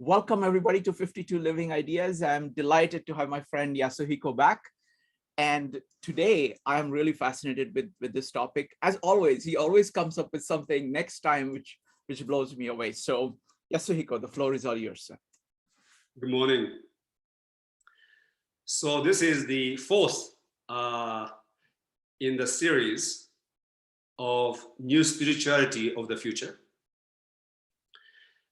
Welcome everybody to 52 Living Ideas. I'm delighted to have my friend Yasuhiko back. And today I'm really fascinated with this topic. As always, he always comes up with something next time which blows me away. So Yasuhiko, the floor is all yours, sir. Good morning. So this is the fourth in the series of New Spirituality of the Future.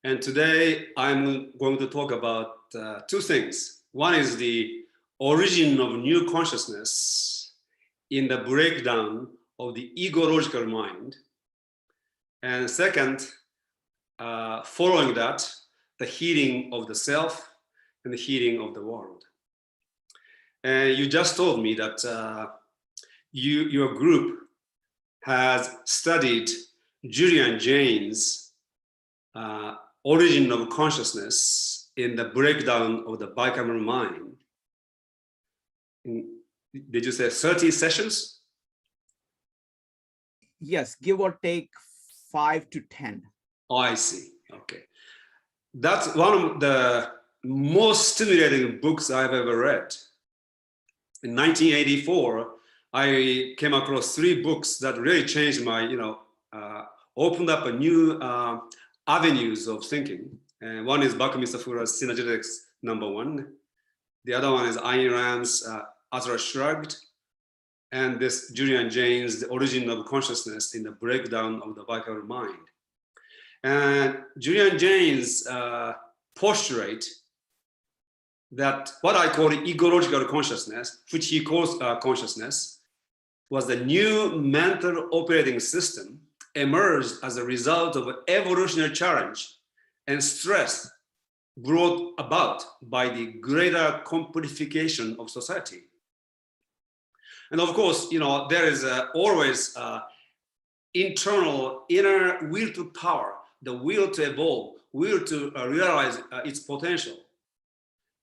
And today I'm going to talk about two things. One is the origin of new consciousness in the breakdown of the ego-logical mind. And second, following that, the healing of the self and the healing of the world. And you just told me that your group has studied Julian Jaynes' origin of consciousness in the breakdown of the bicameral mind. Did you say 30 sessions? Yes, give or take 5 to 10. Oh, I see. Okay. That's one of the most stimulating books I've ever read. In 1984, I came across 3 books that really changed my, opened up a new avenues of thinking. And one is Buckminster Fuller's Synergetics #1. The other one is Ayn Rand's Atlas Shrugged. And this Julian Jaynes' The Origin of Consciousness in the Breakdown of the Bicameral Mind. And Julian Jaynes postulate that what I call ego-logical consciousness, which he calls consciousness, was the new mental operating system emerged as a result of an evolutionary challenge and stress brought about by the greater complexification of society. And of course, there is always internal inner will to power, the will to evolve, will to realize its potential.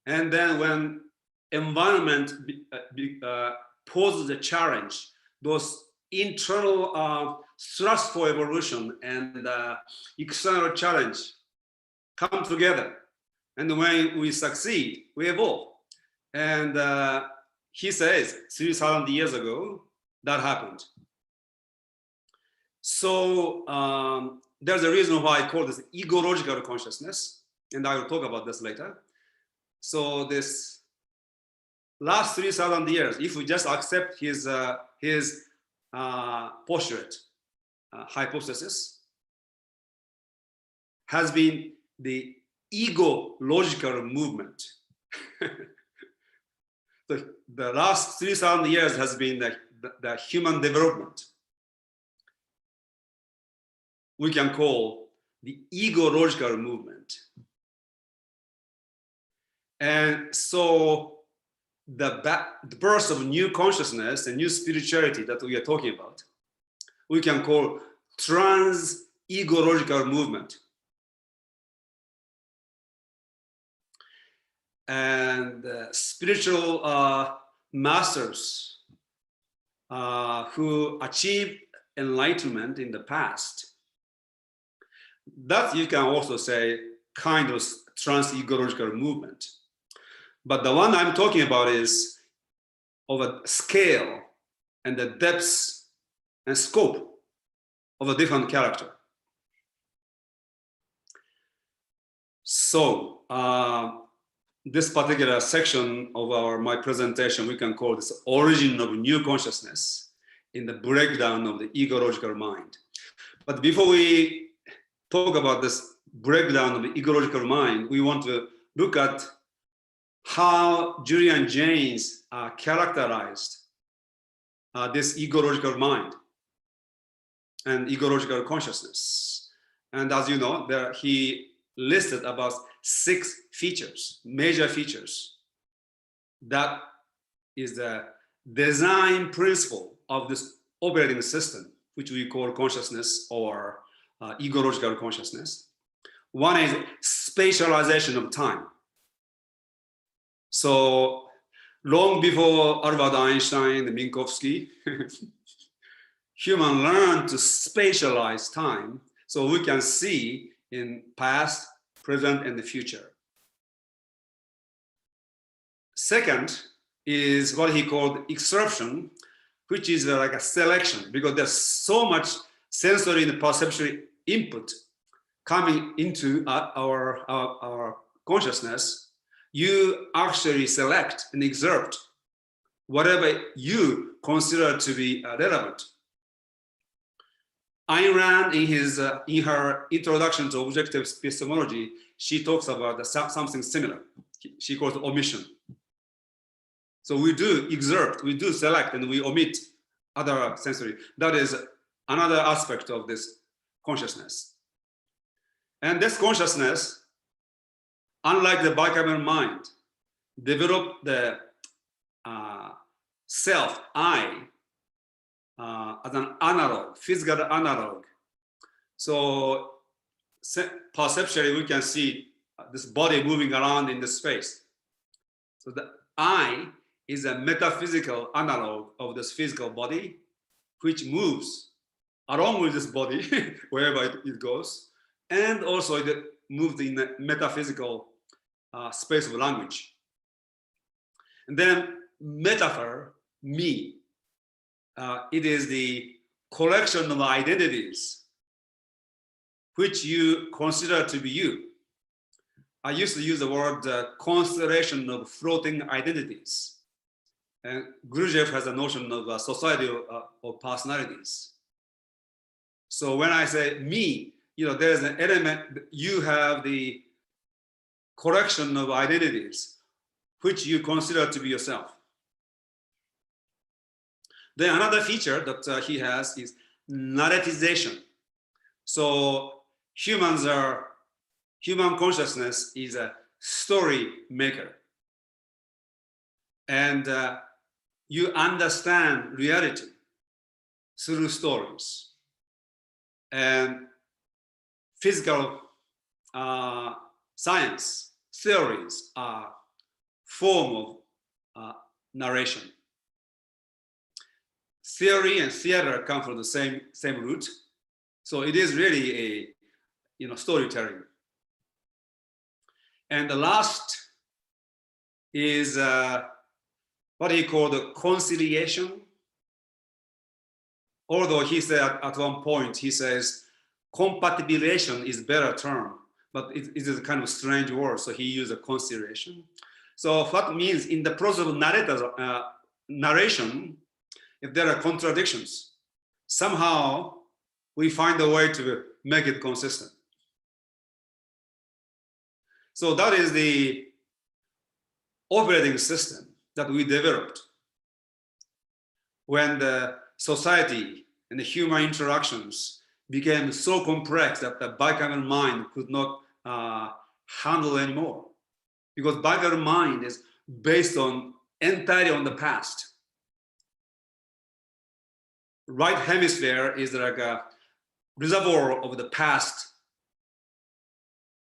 And then when environment poses a challenge, those internal thrust for evolution and external challenge come together. And when we succeed, we evolve. And he says 3,000 years ago, that happened. So there's a reason why I call this ego-logical consciousness, and I will talk about this later. So this last 3,000 years, if we just accept his postulate, hypothesis, has been the ego-logical movement. The last 3,000 years has been the human development. We can call the ego-logical movement. And so the birth of new consciousness and new spirituality that we are talking about, we can call trans-ego-logical movement. And spiritual masters who achieved enlightenment in the past, that you can also say kind of trans-ego-logical movement. But the one I'm talking about is of a scale and the depths and scope of a different character. So this particular section of my presentation, we can call this origin of new consciousness in the breakdown of the ego-logical mind. But before we talk about this breakdown of the ego-logical mind, we want to look at how Julian Jaynes characterized this ego-logical mind and ego-logical consciousness. And as you know, he listed about 6 features, major features. That is the design principle of this operating system, which we call consciousness or ego-logical consciousness. One is spatialization of time. So long before Albert Einstein and Minkowski, human learned to spatialize time so we can see in past, present, and the future. Second is what he called excerption, which is like a selection, because there's so much sensory and perceptual input coming into our consciousness. You actually select and excerpt whatever you consider to be relevant. Ayn Rand, in her introduction to objective epistemology, she talks about something similar. She calls it omission. So we do excerpt, we do select, and we omit other sensory. That is another aspect of this consciousness. And this consciousness, unlike the bicameral mind, developed the self, I, as an analog, physical analog. So perceptually, we can see this body moving around in the space. So the I is a metaphysical analog of this physical body, which moves along with this body wherever it goes, and also it moves in the metaphysical space of language. And then metaphor, me, it is the collection of identities which you consider to be you. I used to use the word constellation of floating identities. And Gurdjieff has a notion of a society of personalities. So when I say me, there's an element, you have the collection of identities which you consider to be yourself. Then another feature that he has is narratization. So human consciousness is a story maker. And you understand reality through stories. And physical science theories are form of narration. Theory and theater come from the same root. So it is really a storytelling. And the last is what he called the conciliation. Although he said at one point, he says, compatibilization is better term, but it is a kind of strange word. So he used a conciliation. So what means in the process of narration, if there are contradictions, somehow we find a way to make it consistent. So that is the operating system that we developed when the society and the human interactions became so complex that the bicameral mind could not handle anymore. Because bicameral mind is based entirely on the past. Right hemisphere is like a reservoir of the past,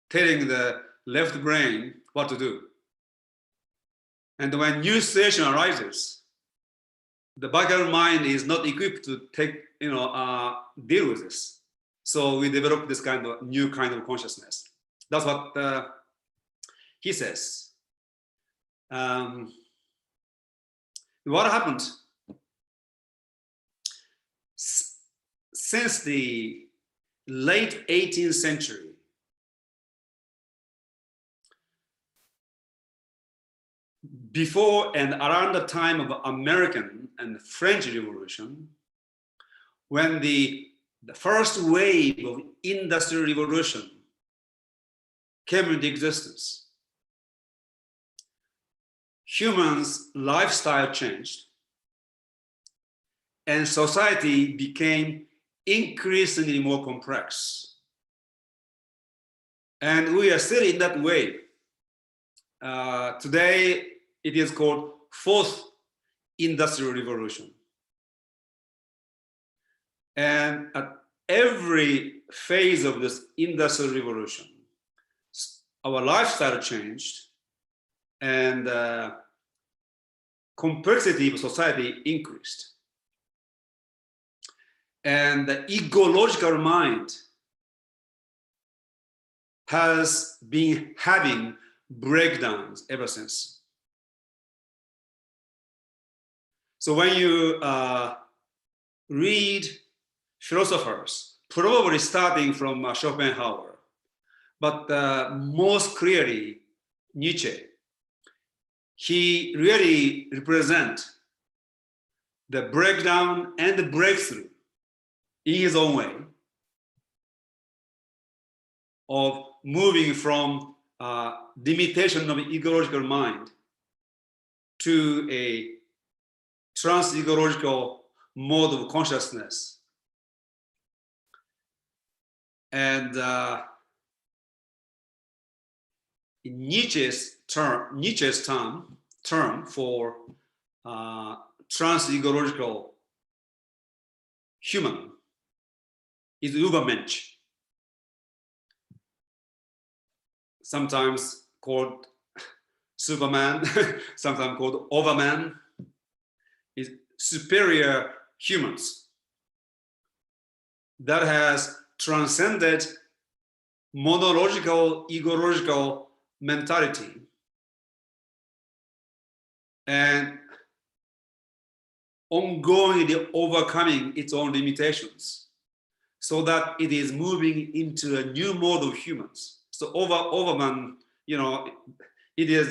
telling the left brain what to do. And when new situation arises, the bicameral mind is not equipped to deal with this. So we develop this new kind of consciousness. That's what he says. What happened? Since the late 18th century, before and around the time of American and French Revolution, when the first wave of Industrial Revolution came into existence, humans' lifestyle changed and society became increasingly more complex. And we are still in that wave. Today, it is called Fourth Industrial Revolution. And at every phase of this Industrial Revolution, our lifestyle changed and complexity of society increased. And the ecological mind has been having breakdowns ever since. So when you read philosophers, probably starting from Schopenhauer, but most clearly Nietzsche, he really represents the breakdown and the breakthrough in his own way of moving from limitation of ecological mind to a trans-ecological mode of consciousness. And in Nietzsche's term for trans-ecological human is Übermensch, sometimes called Superman, sometimes called Overman, is superior humans that has transcended monological, egological mentality and ongoingly overcoming its own limitations so that it is moving into a new mode of humans. So Overman, you know, it is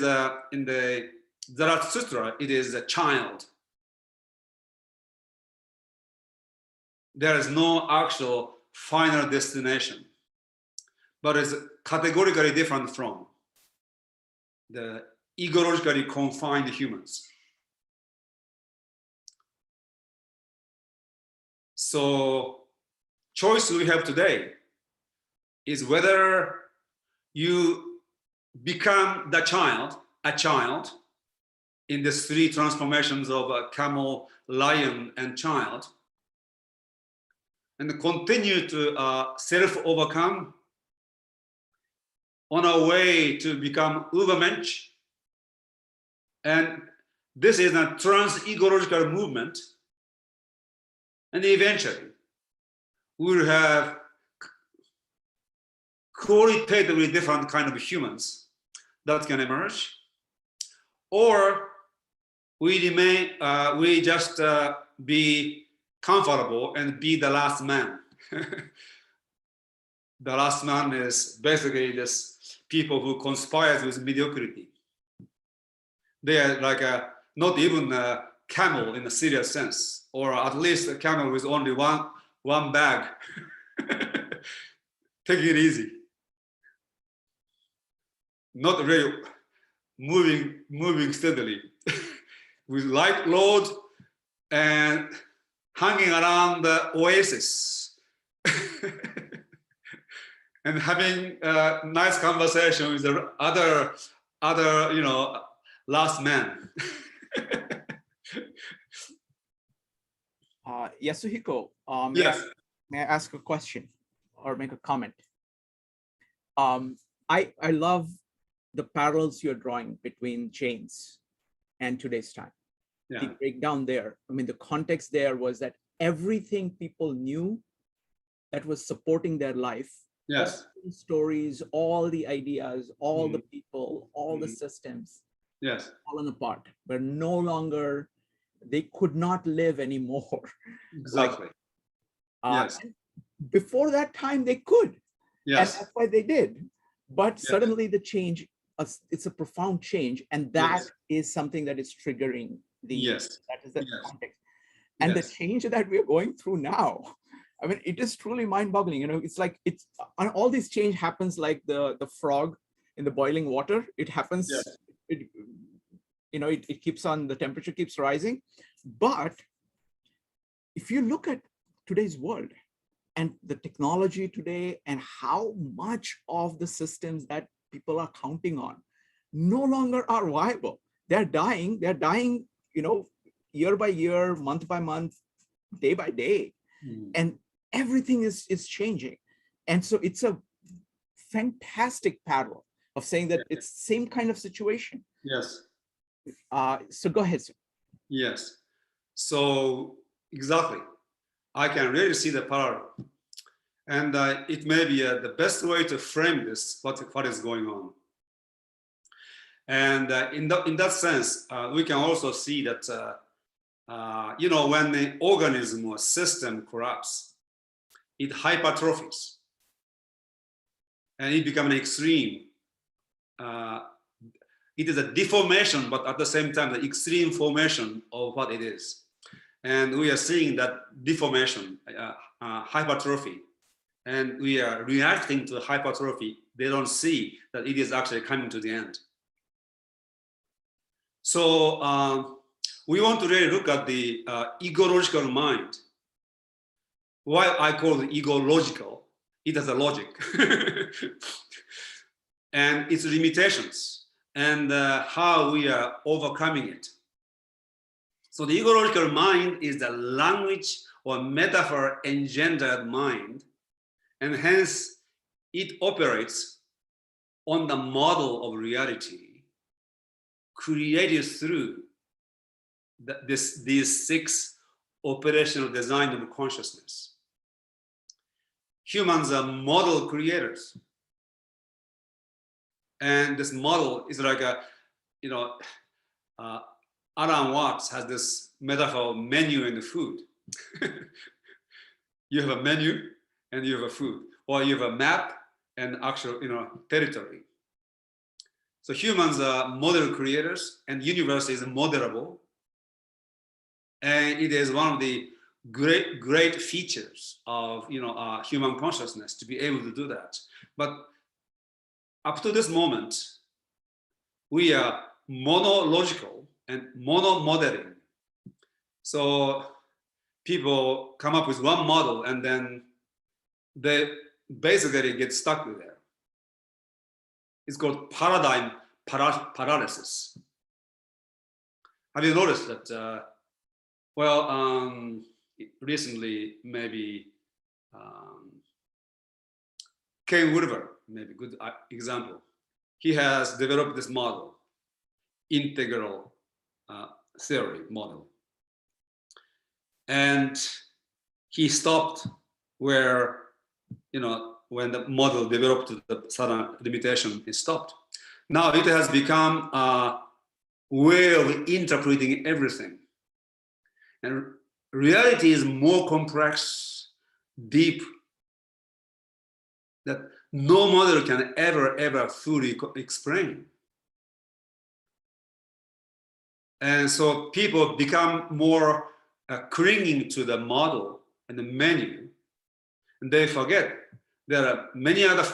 in the Zarathustra, it is a child. There is no actual final destination, but it's categorically different from the ecologically confined humans. So choice we have today is whether you become the child, a child, in the three transformations of camel, lion, and child, and continue to self-overcome on our way to become Übermensch. And this is a trans-ecological movement. And eventually, we will have qualitatively different kind of humans that can emerge. Or we remain, we just be comfortable and be the last man. The last man is basically this people who conspires with mediocrity. They are like not even a camel in a serious sense, or at least a camel with only one bag. Take it easy. Not really moving steadily with light load and hanging around the oasis and having a nice conversation with the other you know, last man. Yasuhiko, Yes. may I ask a question or make a comment? I love the parallels you're drawing between chains and today's time. Yeah. The breakdown there, I mean, the context there was that everything people knew that was supporting their life, Yes. all the stories, all the ideas, all the people, all the systems, yes, fallen apart, were no longer, they could not live anymore. exactly. Yes. Before that time, they could. And Yes. that's why they did. But Yes. suddenly the change, it's a profound change. And that Yes. is something that is triggering the, Yes. that is the Yes. context. And the Yes. change that we're going through now, I mean, it is truly mind-boggling. You know, it's like, it's, and all this change happens like the frog in the boiling water. It happens, Yes. it, you know, it keeps on, the temperature keeps rising. But if you look at today's world and the technology today and how much of the systems that people are counting on no longer are viable. They're dying, you know, year by year, month by month, day by day. And everything is changing. And so it's a fantastic parallel of saying that it's same kind of situation. Yes. So go ahead, sir. Yes. So exactly, I can really see the parallel. And it may be the best way to frame this, what is going on. And in that sense, we can also see that, when the organism or system corrupts, it hypertrophies and it becomes an extreme. It is a deformation, but at the same time, the extreme formation of what it is. And we are seeing that deformation, hypertrophy, and we are reacting to hypertrophy. They don't see that it is actually coming to the end. So we want to really look at the egological mind. Why I call it egological, it has a logic. And its limitations, and how we are overcoming it. So the egological mind is the language or metaphor engendered mind, and hence it operates on the model of reality created through these 6 operational design of consciousness. Humans are model creators. And this model is like Alan Watts has this metaphor of menu and food. You have a menu and you have a food, or you have a map and actual, territory. So humans are model creators, and universe is modelable. And it is one of the great features of, human consciousness to be able to do that. But up to this moment, we are monological and mono-modeling. So people come up with one model and then they basically get stuck with it. It's called paradigm paralysis. Have you noticed that? Recently, maybe Ken Wilber, maybe a good example. He has developed this model, integral theory model. And he stopped where, when the model developed to the certain limitation, it stopped. Now it has become a way of interpreting everything. And reality is more complex, deep, that no model can ever fully explain. And so people become more clinging to the model and the menu, and they forget there are many other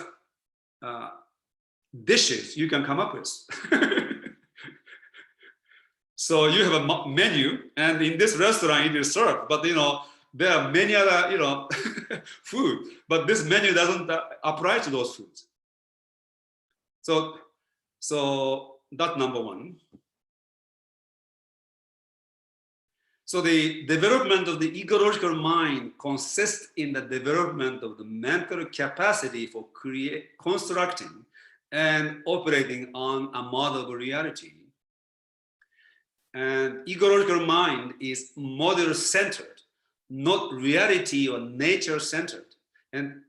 dishes you can come up with. So you have a menu, and in this restaurant it is served, but there are many other food, but this menu doesn't apply to those foods. So that's number one. So the development of the egological mind consists in the development of the mental capacity for constructing and operating on a model of reality. And egological mind is model-centered, not reality or nature-centered. And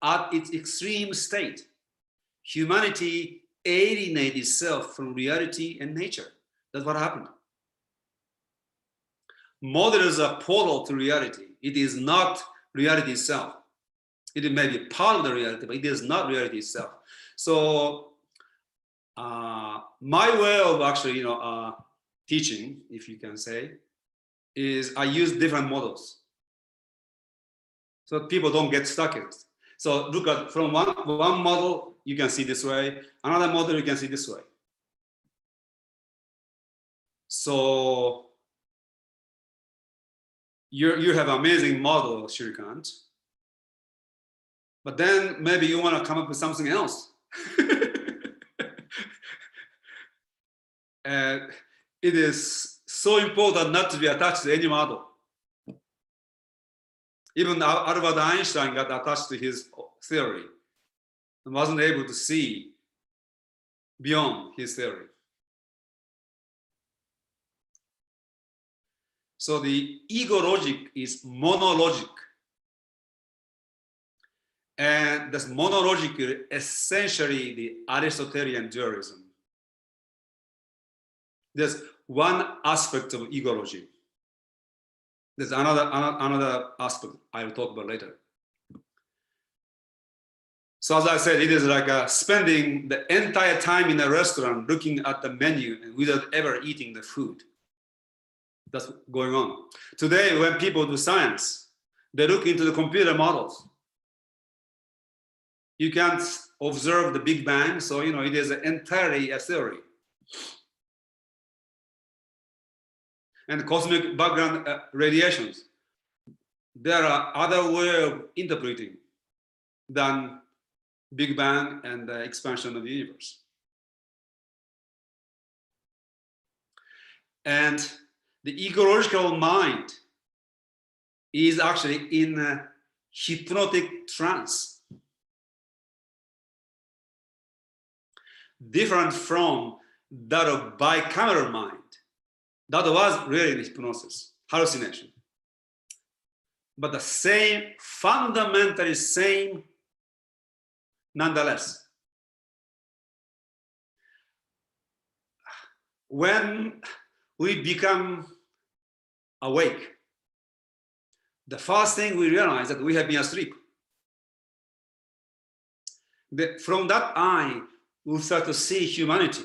at its extreme state, humanity alienates itself from reality and nature. That's what happened. Models are portal to reality. It is not reality itself. It may be part of the reality, but it is not reality itself. So my way of actually, teaching, if you can say, is I use different models, so people don't get stuck in it. So look at from one model, you can see this way, another model you can see this way. So you have amazing model, Shrikant, but then maybe you want to come up with something else. And it is so important not to be attached to any model. Even Albert Einstein got attached to his theory and wasn't able to see beyond his theory. So the ego logic is monologic. And this monologic is essentially the Aristotelian dualism. There's one aspect of egology. There's another aspect I will talk about later. So as I said, it is like spending the entire time in a restaurant looking at the menu and without ever eating the food. That's going on. Today, when people do science, they look into the computer models. You can't observe the Big Bang, so it is entirely a theory. And cosmic background radiations, there are other ways of interpreting than Big Bang and the expansion of the universe. And the egological mind is actually in a hypnotic trance, different from that of bicameral mind. That was really hypnosis, hallucination. But the same, fundamentally same, nonetheless. When we become awake, the first thing we realize that we have been asleep. From that eye, we start to see humanity.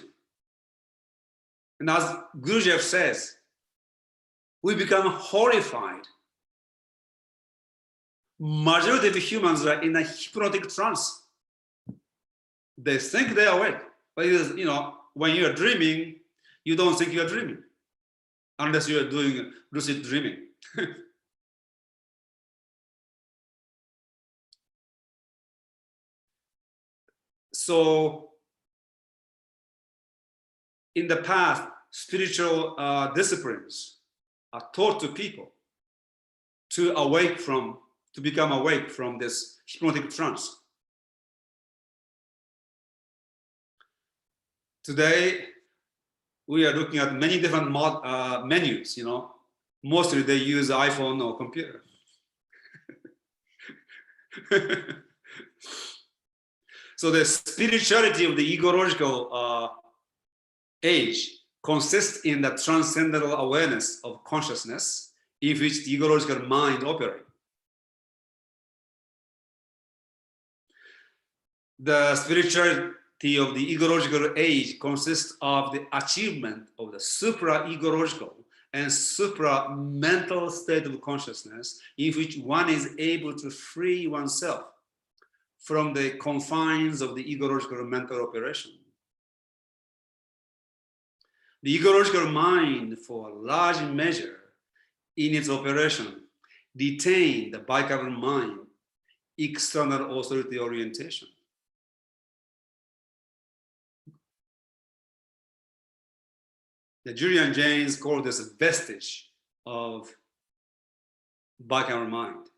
And as Gurujev says, we become horrified. Majority of humans are in a hypnotic trance. They think they are awake, but it is, when you are dreaming, you don't think you are dreaming, unless you are doing lucid dreaming. So, in the past, spiritual disciplines are taught to people to become awake from this hypnotic trance. Today, we are looking at many different menus, Mostly they use iPhone or computer. So the spirituality of the egological age consists in the transcendental awareness of consciousness in which the egological mind operates. The spirituality of the egological age consists of the achievement of the supra-egological and supra-mental state of consciousness in which one is able to free oneself from the confines of the egological mental operation. The egological mind, for a large measure, in its operation, retained the bicameral mind, external authority orientation. The Julian Jains call this a vestige of bicameral mind.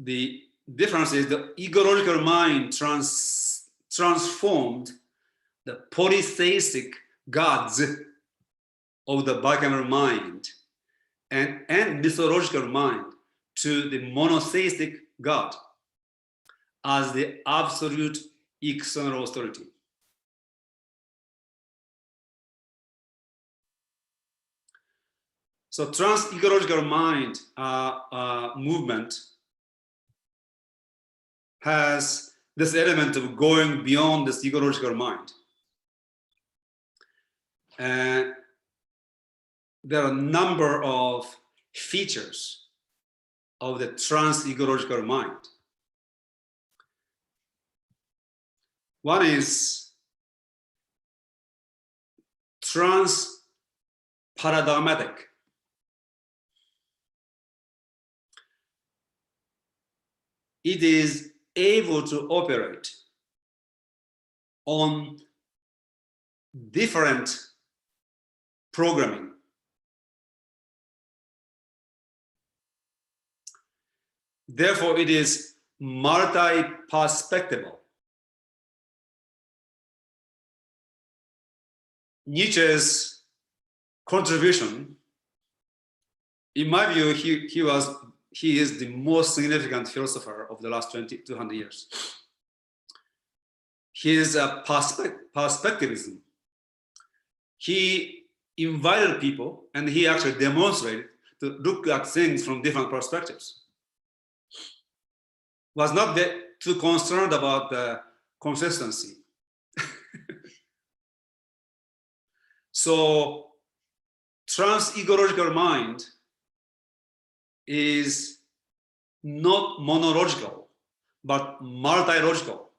The difference is the egological mind transformed the polytheistic gods of the bicameral mind and mythological mind to the monotheistic God as the absolute external authority. So trans-egological mind movement has this element of going beyond this egological mind. And there are a number of features of the trans-egological mind. One is trans-paradigmatic. It is able to operate on different programming. Therefore, it is multi-perspectival. Nietzsche's contribution, in my view, he was he is the most significant philosopher of the last 200 years. His perspectivism, he invited people and he actually demonstrated to look at things from different perspectives. Was not too concerned about the consistency. So trans-ecological mind is not monological, but multilogical.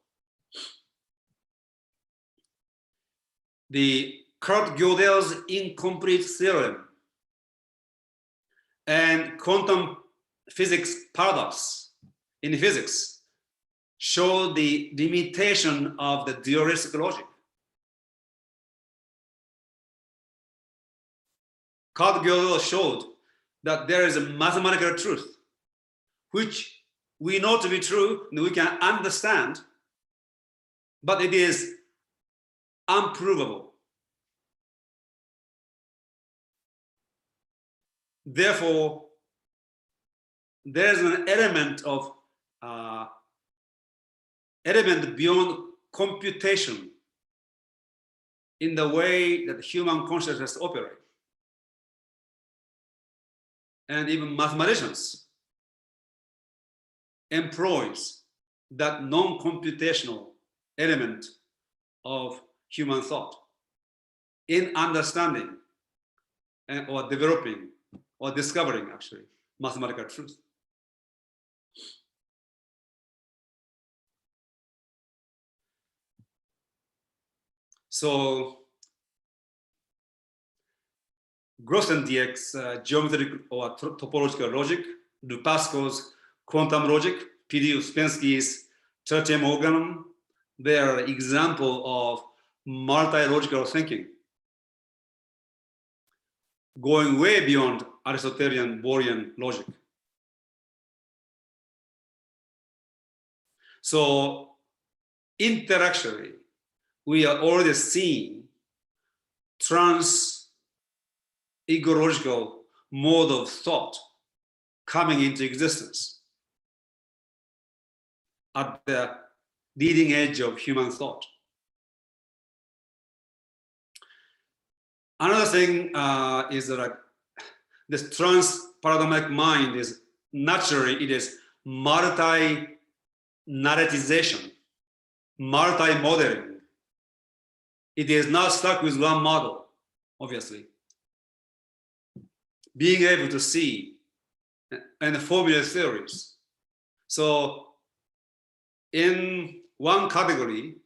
The Kurt Gödel's incomplete theorem and quantum physics paradox in physics show the limitation of the dualistic logic. Kurt Gödel showed that there is a mathematical truth which we know to be true and we can understand, but it is unprovable. Therefore, there is an element of element beyond computation in the way that human consciousness operates. And even mathematicians employs that non-computational element of human thought in understanding and, or developing or discovering actually mathematical truth. So Grothendieck's geometric or topological logic, Lupasco's quantum logic, P.D. Ouspensky's tertium organum, they are an example of multi-logical thinking, going way beyond Aristotelian Bohrian logic. So intellectually, we are already seeing trans-ecological mode of thought coming into existence at the leading edge of human thought. Another thing is that this trans-paradigmatic mind is naturally, it is multi-narratization, multi-modeling. It is not stuck with one model, obviously. Being able to see and formulate theories. So in one category,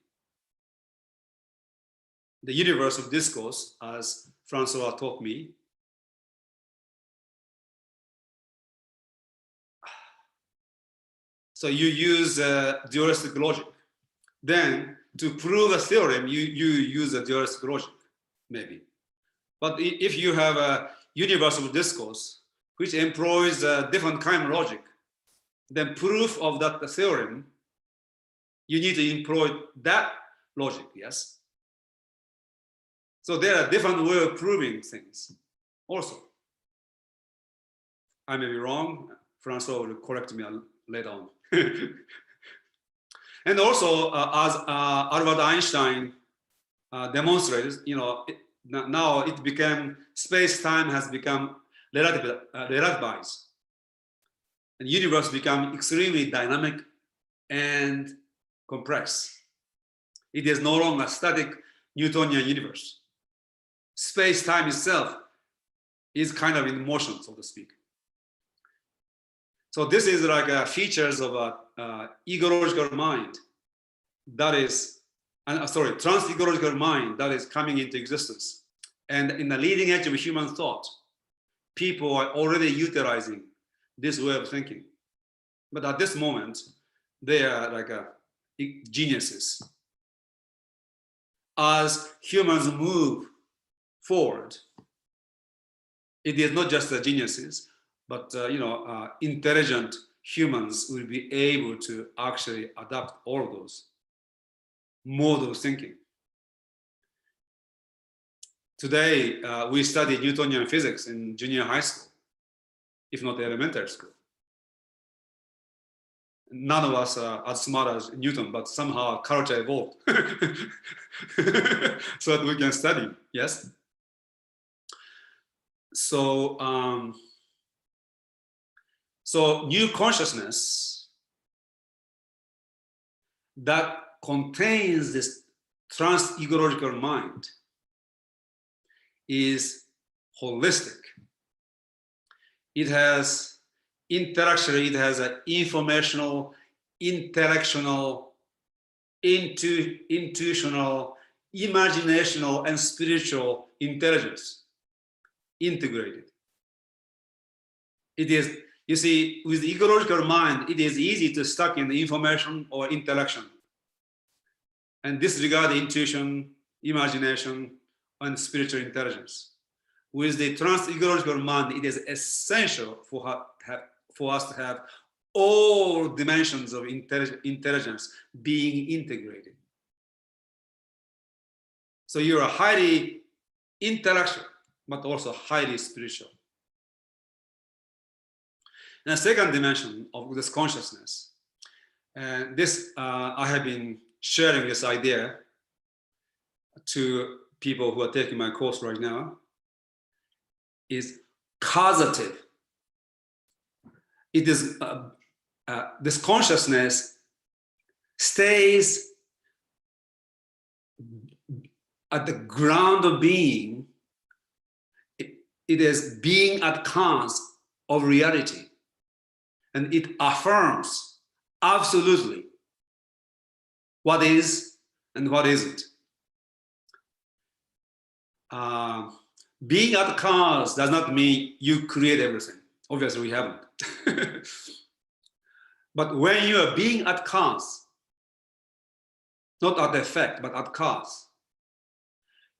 the universe of discourse, as Francois taught me, so you use dualistic logic. Then to prove a theorem, you use a dualistic logic, maybe. But if you have a universal discourse, which employs a different kind of logic, then proof of that theorem, you need to employ that logic, yes? So there are different ways of proving things also. I may be wrong, Francois will correct me later on. And also, as Albert Einstein demonstrated, you know, now it became, space-time has become relativized. And the universe become extremely dynamic and complex. It is no longer a static Newtonian universe. Space-time itself is kind of in motion, so to speak. So this is like features of a ecological mind that is, trans-ecological mind that is coming into existence. And in the leading edge of human thought, people are already utilizing this way of thinking. But at this moment, they are like geniuses. As humans move forward, it is not just the geniuses, but intelligent humans will be able to actually adapt all of those modes of thinking. Today, we study Newtonian physics in junior high school, if not elementary school. none of us are as smart as Newton, but somehow culture evolved so that we can study. Yes. So, so new consciousness that contains this trans-ecological mind is holistic. It has interaction, it has an informational, intellectual, intuitional, imaginational, and spiritual intelligence integrated. It is, you see, with the ecological mind, it is easy to stuck in the information or intellection and disregard the intuition, imagination, and spiritual intelligence. With the trans-ecological mind, it is essential for us to have all dimensions of intelligence being integrated. So you are highly intellectual, but also highly spiritual. And the second dimension of this consciousness, and this I have been sharing this idea to people who are taking my course right now, is causative. It is this consciousness stays at the ground of being. It is being at cause of reality, and it affirms absolutely what is and what isn't. Being at cause does not mean you create everything. Obviously, we haven't. But when you are being at cause, not at effect, but at cause,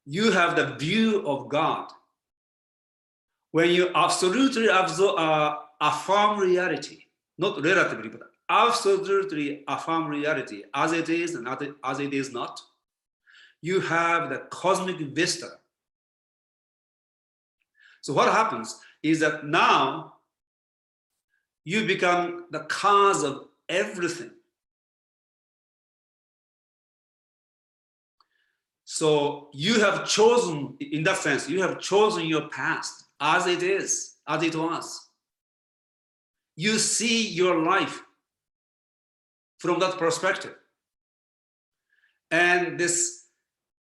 you have the view of God. When you absolutely affirm reality, not relatively, but absolutely affirm reality as it is and as it is not, you have the cosmic vista. So what happens is that now you become the cause of everything. So you have chosen, in that sense, you have chosen your past as it is, as it was. You see your life from that perspective. And this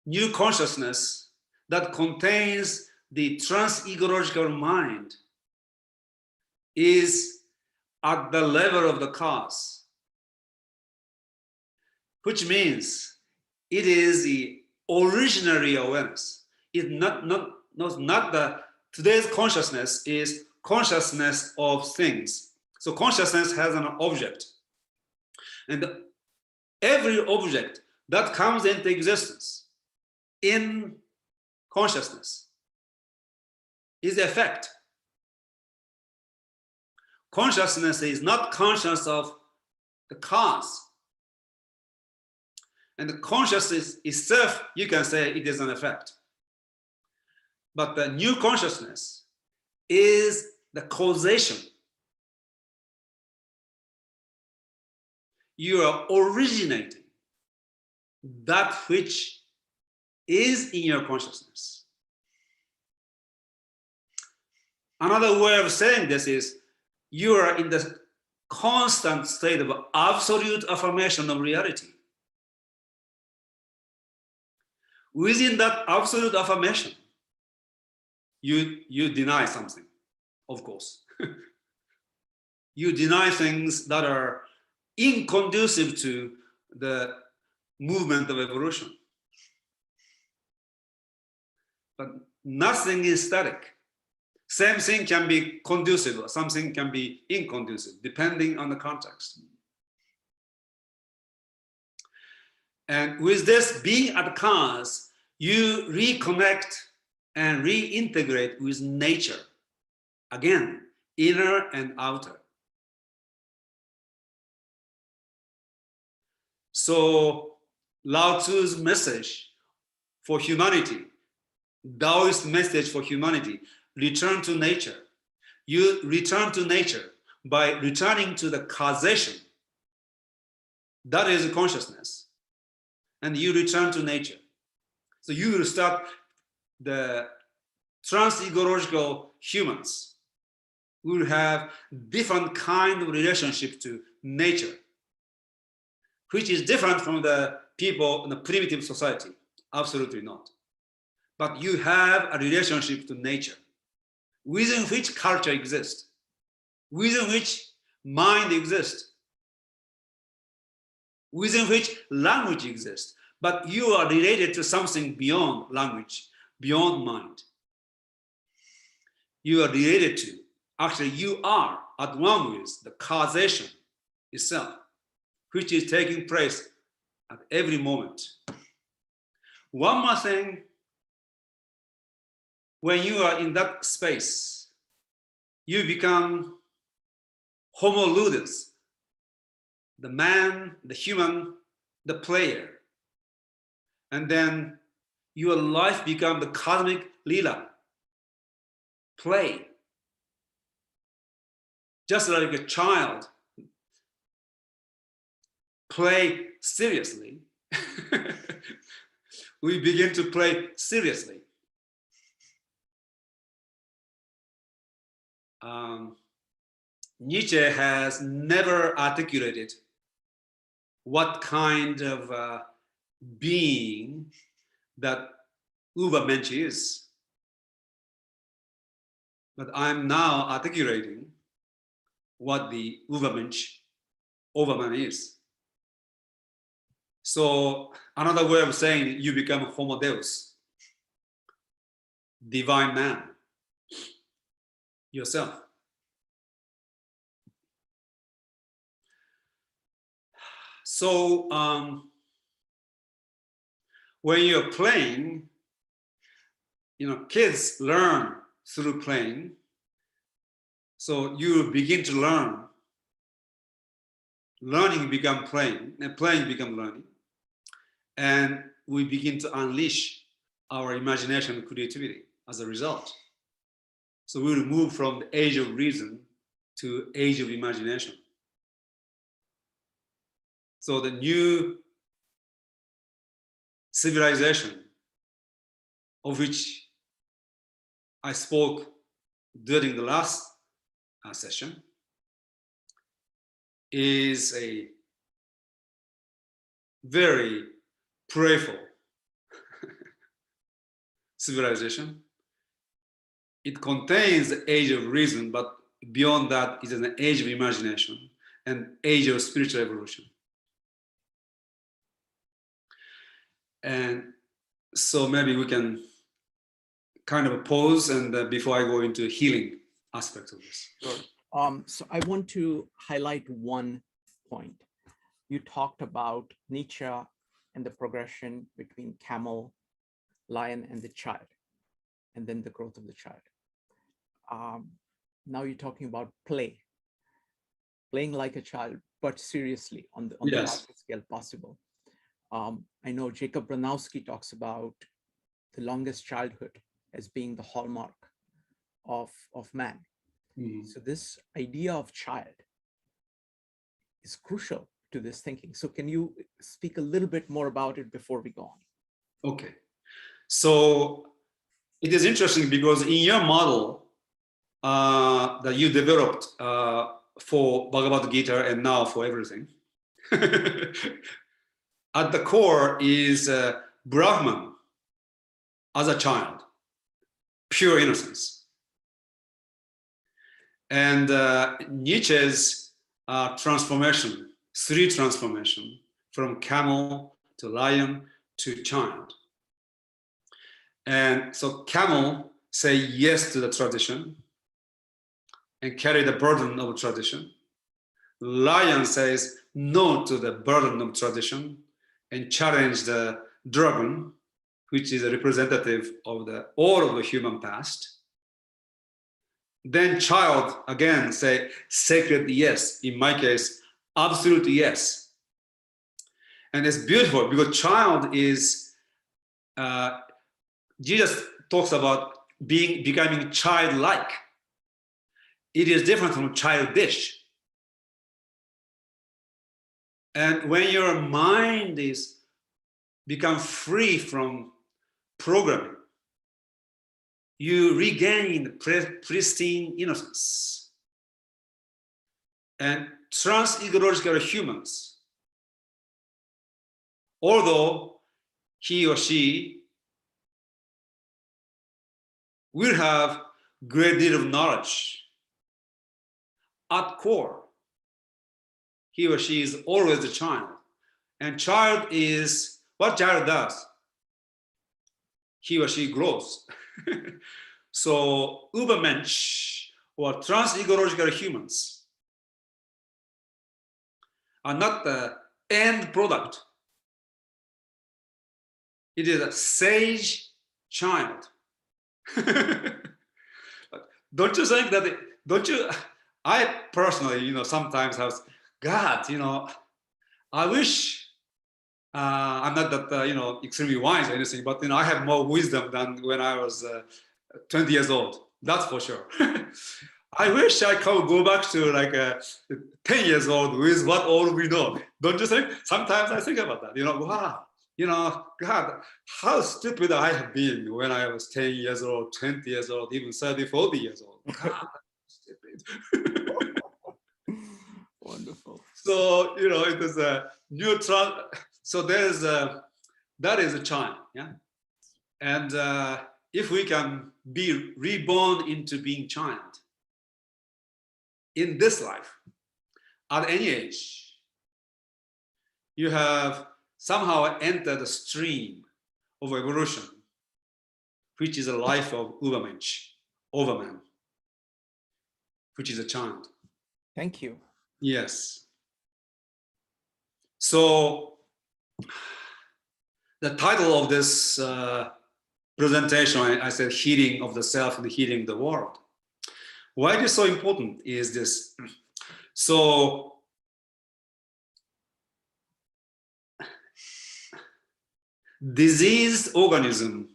new consciousness that contains the trans-ecological mind is at the level of the cause, which means it is the originary awareness. It's not the, today's consciousness is consciousness of things. So consciousness has an object, and every object that comes into existence in consciousness is the effect. Consciousness is not conscious of the cause. And the consciousness itself, you can say it is an effect. But the new consciousness is the causation. You are originating that which is in your consciousness. Another way of saying this is you are in the constant state of absolute affirmation of reality. Within that absolute affirmation, you deny something, of course. You deny things that are inconducive to the movement of evolution. But nothing is static. Same thing can be conducive, or something can be inconducive, depending on the context. And with this being at cause, you reconnect and reintegrate with nature. Again, inner and outer. So Lao Tzu's message for humanity, Taoist message for humanity, return to nature. You return to nature by returning to the causation That is consciousness. And you return to nature. So you will start the trans-ecological humans will have different kind of relationship to nature, which is different from the people in the primitive society. Absolutely not. But you have a relationship to nature, within which culture exists, within which mind exists, within which language exists. But you are related to something beyond language, beyond mind. You are related to, actually you are at one with the causation itself, which is taking place at every moment. One more thing, when you are in that space, you become homo ludens, the man, the human, the player. And then your life becomes the cosmic lila, play. Just like a child play seriously, we begin to play seriously. Nietzsche has never articulated what kind of being that Übermensch is. But I'm now articulating what the Übermensch, Overman is. So another way of saying you become Homo Deus, divine man, yourself. So when you're playing, kids learn through playing. So you begin to learn. Learning become playing, and playing become learning. And we begin to unleash our imagination and creativity as a result. So we will move from the age of reason to age of imagination. So the new civilization of which I spoke during the last session is a very prayerful civilization. It contains the age of reason, but beyond that it is an age of imagination and age of spiritual evolution. And so maybe we can kind of pause and before I go into healing aspects of this. Sure. So I want to highlight one point. You talked about Nietzsche and the progression between camel, lion, and the child, and then the growth of the child. Now you're talking about playing like a child, but seriously on the largest scale possible. I know Jacob Bronowski talks about the longest childhood as being the hallmark of man. Mm-hmm. So this idea of child is crucial to this thinking. So can you speak a little bit more about it before we go on? Okay. So it is interesting because in your model that you developed for Bhagavad Gita and now for everything, at the core is Brahman as a child, pure innocence. And Nietzsche's transformation, three transformation from camel to lion to child. And so camel say yes to the tradition and carry the burden of tradition. Lion says no to the burden of tradition and challenge the dragon, which is a representative of all of the human past. Then child again say sacred yes, in my case, absolute yes. And it's beautiful because child is, Jesus talks about becoming childlike. It is different from childish. And when your mind is become free from programming, you regain pristine innocence. And trans-ecological humans, although he or she will have great deal of knowledge, at core, he or she is always a child. And child is what child does. He or she grows. So Übermensch or trans-ecological humans are not the end product. It is a sage child. Don't you think that, don't you, I personally, sometimes have, God, I wish I'm not that, extremely wise or anything, but, I have more wisdom than when I was 20 years old. That's for sure. I wish I could go back to like 10 years old with what all we know. Don't you think? Sometimes I think about that, wow, God, how stupid I have been when I was 10 years old, 20 years old, even 30, 40 years old. God, stupid. Wonderful. So, it is a neutral. So that is a child, yeah? And if we can be reborn into being child in this life, at any age, you have somehow entered the stream of evolution, which is a life of Übermensch, Overman, which is a child. Thank you. Yes. So the title of this presentation, I said healing of the self and healing the world. Why it is so important is this. So diseased organism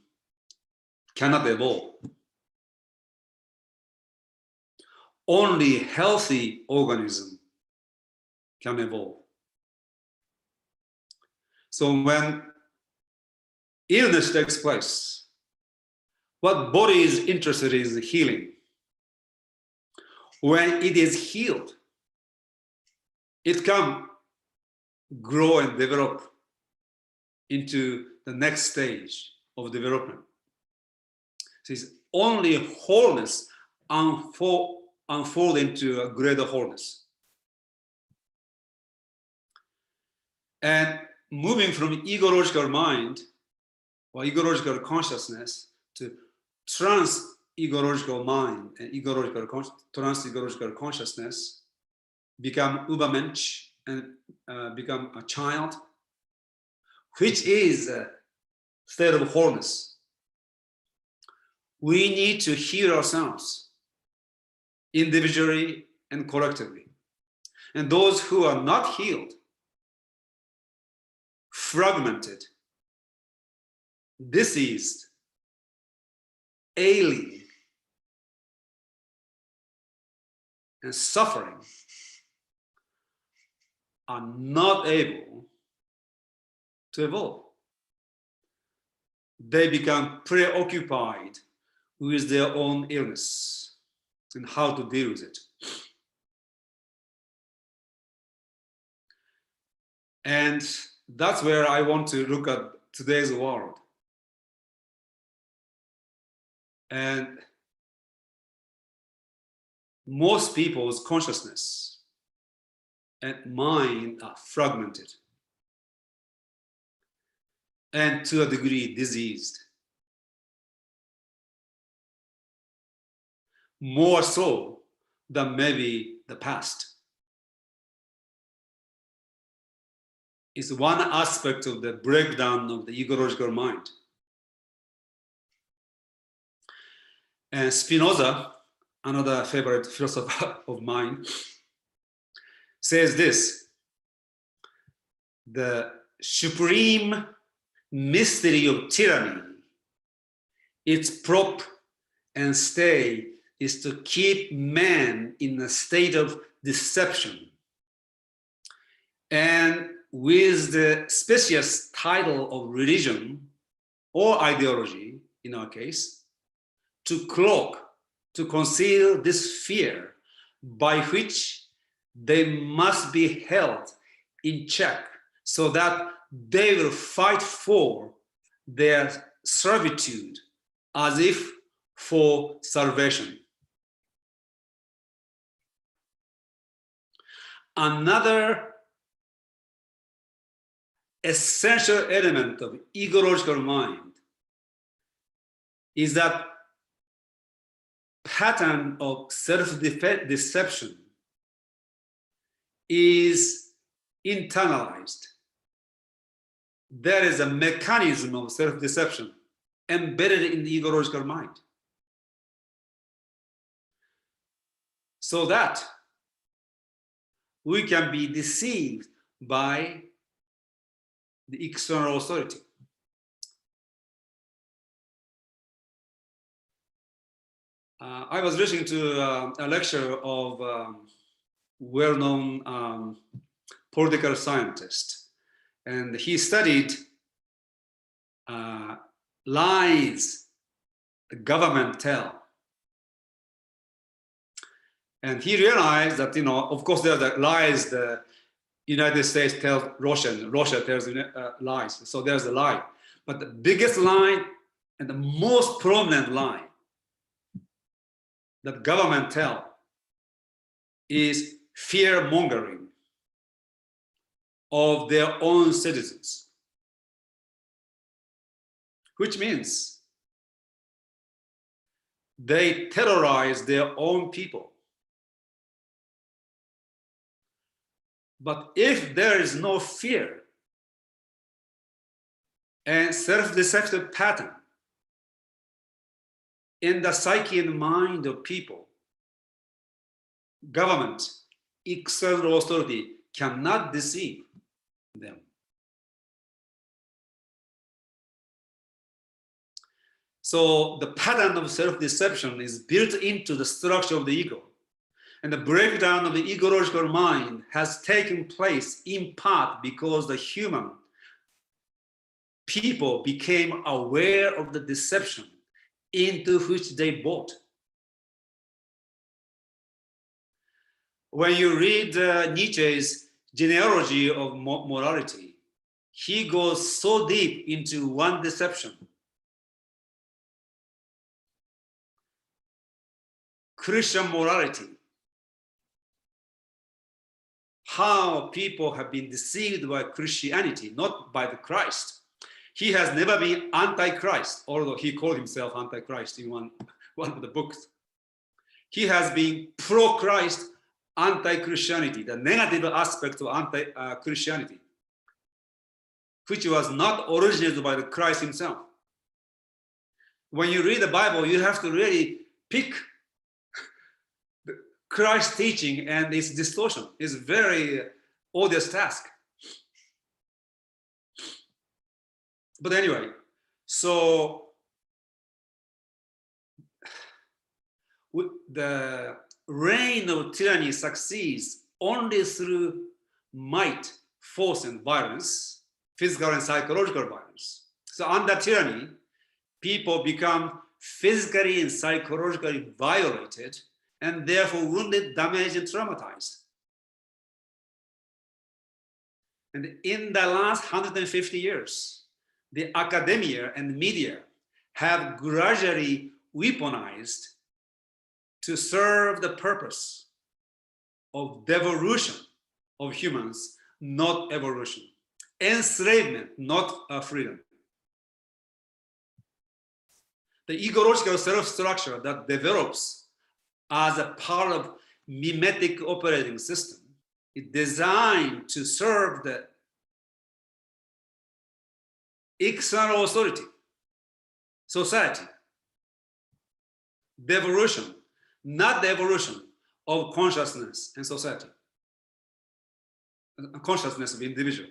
cannot evolve. Only healthy organism can evolve. So when illness takes place, what body is interested in is healing. When it is healed, it can grow and develop into the next stage of development. So it's only wholeness unfold into a greater wholeness. And moving from ecological mind or ecological consciousness to trans-ecological mind and trans-ecological consciousness, become Übermensch and become a child, which is a state of wholeness. We need to heal ourselves individually and collectively. And those who are not healed, fragmented, diseased, ailing, and suffering are not able to evolve. They become preoccupied with their own illness and how to deal with it. And that's where I want to look at today's world. And most people's consciousness and mind are fragmented and to a degree diseased. More so than maybe the past. It's one aspect of the breakdown of the ecological mind. And Spinoza, another favorite philosopher of mine, says this: the supreme mystery of tyranny, its prop and stay, is to keep man in a state of deception and with the specious title of religion or ideology, in our case, to cloak, to conceal this fear by which they must be held in check so that they will fight for their servitude as if for salvation. Another essential element of egological mind is that pattern of self-deception is internalized. There is a mechanism of self-deception embedded in the egological mind, so that we can be deceived by the external authority. I was listening to a lecture of well-known political scientist, and he studied lies the government tell. And he realized that, of course, there are the lies the United States tells Russia, and Russia tells lies. So there's a lie. But the biggest lie and the most prominent lie that government tell is fear-mongering of their own citizens, which means they terrorize their own people. But if there is no fear and self-deceptive pattern in the psyche and mind of people, government, external authority cannot deceive them. So the pattern of self-deception is built into the structure of the ego. And the breakdown of the egological mind has taken place in part because the human people became aware of the deception into which they bought. When you read Nietzsche's genealogy of morality, he goes so deep into one deception. Christian morality. How people have been deceived by Christianity, not by the Christ. He has never been anti-Christ, although he called himself anti-Christ in one of the books. He has been pro-Christ, anti-Christianity, the negative aspect of anti-Christianity, which was not originated by the Christ himself. When you read the Bible, you have to really pick Christ's teaching and its distortion. Is very odious task. But anyway, so the reign of tyranny succeeds only through might, force, and violence, physical and psychological violence. So under tyranny, people become physically and psychologically violated, and therefore wounded, damaged, and traumatized. And in the last 150 years, the academia and media have gradually weaponized to serve the purpose of devolution of humans, not evolution. Enslavement, not freedom. The egological self-structure that develops as a part of mimetic operating system is designed to serve the external authority, society, devolution, not the evolution of consciousness and society, consciousness of individual.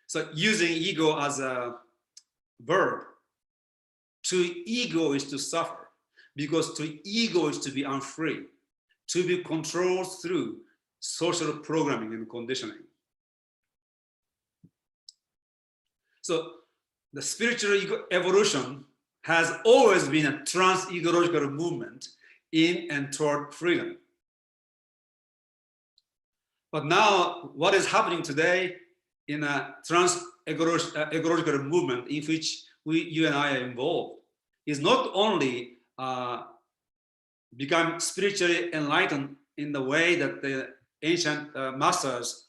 So using ego as a verb, to ego is to suffer, because to ego is to be unfree, to be controlled through social programming and conditioning. So the spiritual evolution has always been a trans-ecological movement in and toward freedom. But now what is happening today in a trans-ecological movement in which you and I are involved is not only become spiritually enlightened in the way that the ancient masters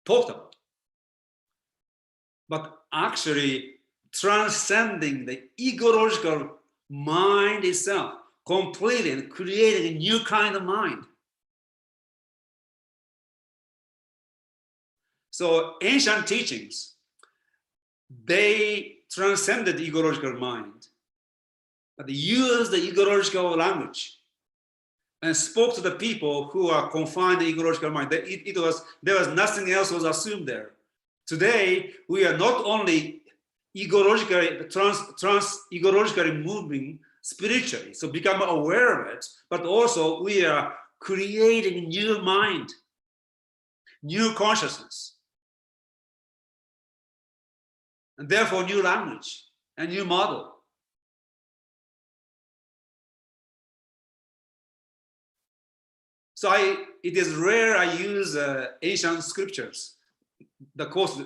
talked about, but actually transcending the ecological mind itself completely and creating a new kind of mind. So ancient teachings, they transcended the ecological mind, but they used the ecological language and spoke to the people who are confined to the ecological mind. There was nothing else was assumed there. Today, we are not only ecologically, trans-ecologically moving spiritually, so become aware of it, but also we are creating a new mind, new consciousness, and therefore new language and new model. So it is rare I use ancient scriptures. The course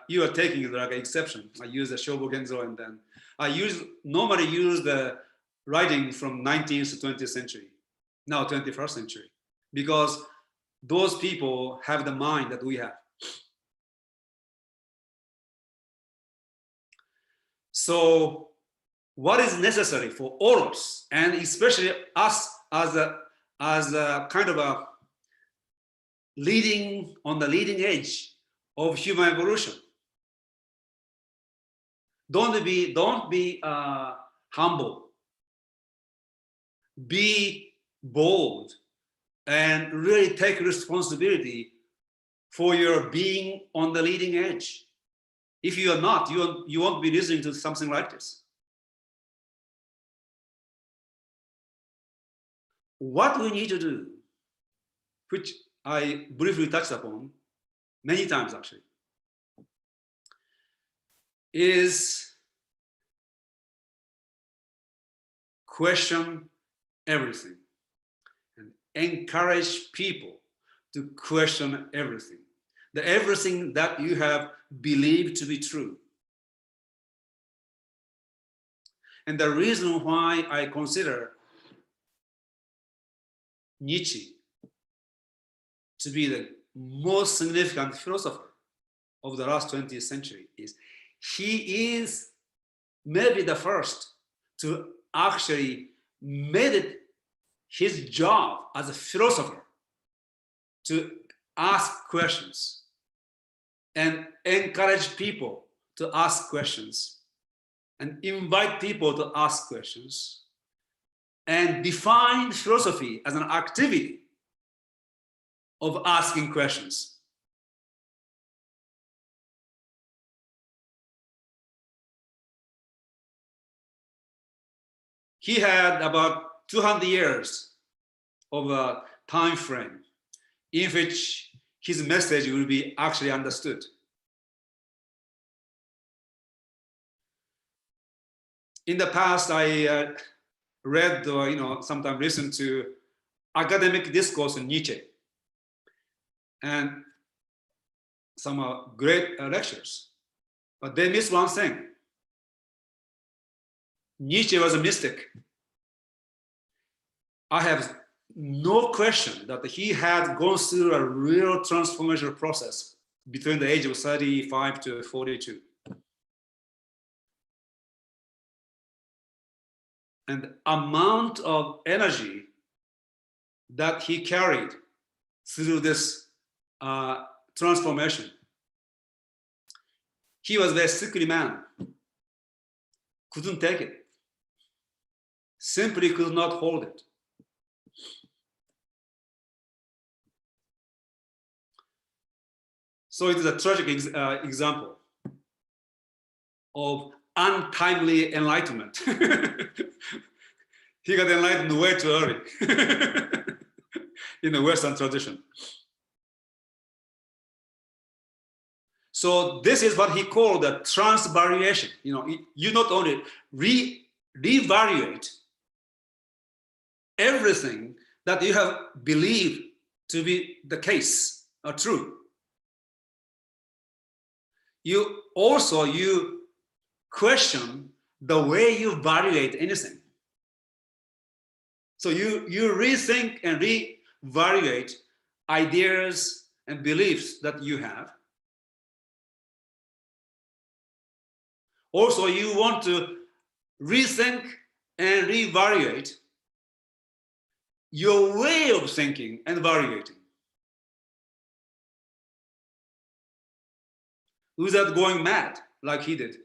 you are taking is like an exception. I use the Shobo Genzo, and then I normally use the writing from 19th to 20th century, now 21st century, because those people have the mind that we have. So what is necessary for all of us, and especially us as a kind of a on the leading edge of human evolution? Don't be humble. Be bold and really take responsibility for your being on the leading edge. If you are not, you won't be listening to something like this. What we need to do, which I briefly touched upon many times actually, is question everything and encourage people to question everything. Everything that you have believed to be true. And the reason why I consider Nietzsche to be the most significant philosopher of the last 20th century is he is maybe the first to actually made it his job as a philosopher to ask questions and encourage people to ask questions and invite people to ask questions and define philosophy as an activity of asking questions. He had about 200 years of a time frame in which his message will be actually understood. In the past, I read or sometimes listened to academic discourse on Nietzsche and some great lectures, but they miss one thing. Nietzsche was a mystic. I have no question that he had gone through a real transformational process between the age of 35 to 42. And the amount of energy that he carried through this transformation. He was a very sickly man, couldn't take it, simply could not hold it. So it is a tragic example of untimely enlightenment. He got enlightened way too early. in the Western tradition. So this is what he called the transvariation. You not only reevaluate everything that you have believed to be the case or true. You question the way you evaluate anything. So you rethink and reevaluate ideas and beliefs that you have. Also, you want to rethink and reevaluate your way of thinking and evaluating without going mad like he did.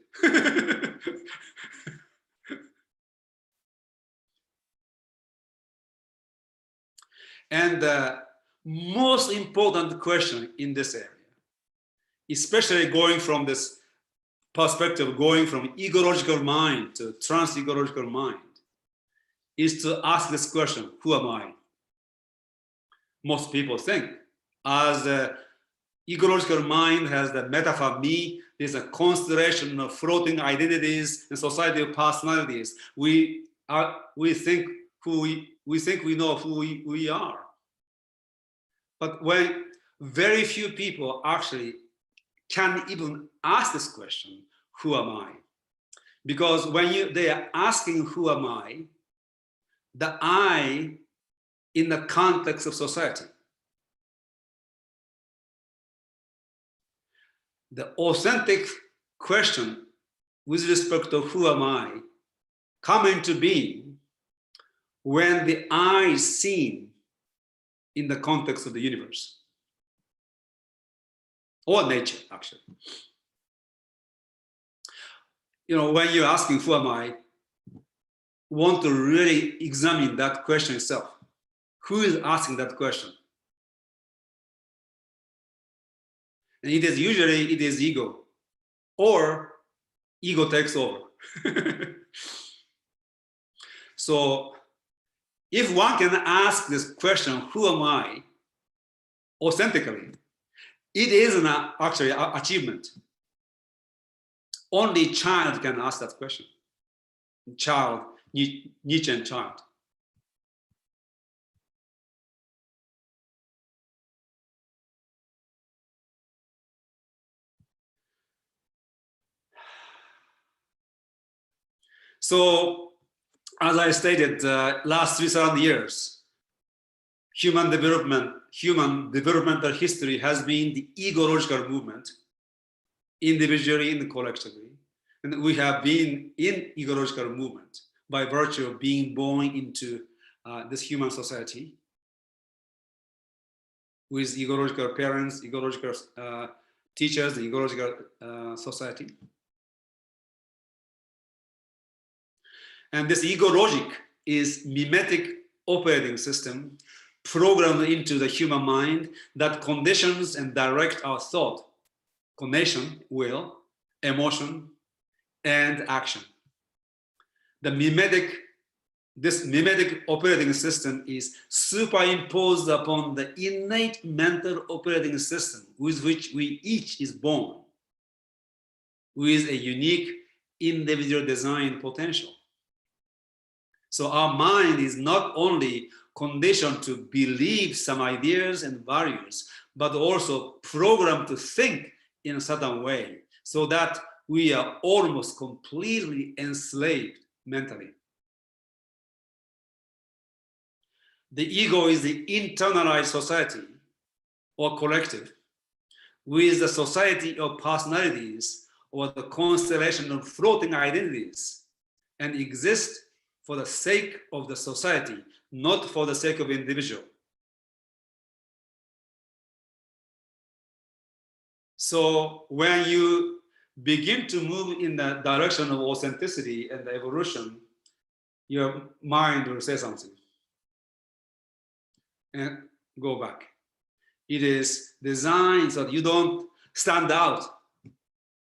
And the most important question in this area, especially going from this perspective, going from egological mind to trans-egological mind, is to ask this question: who am I? Most people think, as the egological mind has the metaphor me, there's a constellation of floating identities and society of personalities. We think we know who we are. But when very few people actually can even ask this question, who am I? Because when they are asking who am I, the I in the context of society, the authentic question with respect to who am I come into being when the I is seen in the context of the universe or nature, actually. When you're asking who am I, want to really examine that question itself. Who is asking that question? And it is usually ego, or ego takes over. So if one can ask this question, who am I, authentically, it is actually an achievement. Only child can ask that question. Child, Nietzschean child. So, as I stated, last 3,000 years, human developmental history has been the egological movement, individually and collectively. And we have been in egological movement by virtue of being born into this human society with egological parents, egological teachers, the egological society. And this ego logic is mimetic operating system programmed into the human mind that conditions and direct our thought, cognition, will, emotion, and action. This mimetic operating system is superimposed upon the innate mental operating system with which we each is born, with a unique individual design potential. So our mind is not only conditioned to believe some ideas and values, but also programmed to think in a certain way, so that we are almost completely enslaved mentally. The ego is the internalized society or collective with the society of personalities or the constellation of floating identities, and exists for the sake of the society, not for the sake of individual. So when you begin to move in the direction of authenticity and the evolution, your mind will say something and go back. It is designed so that you don't stand out.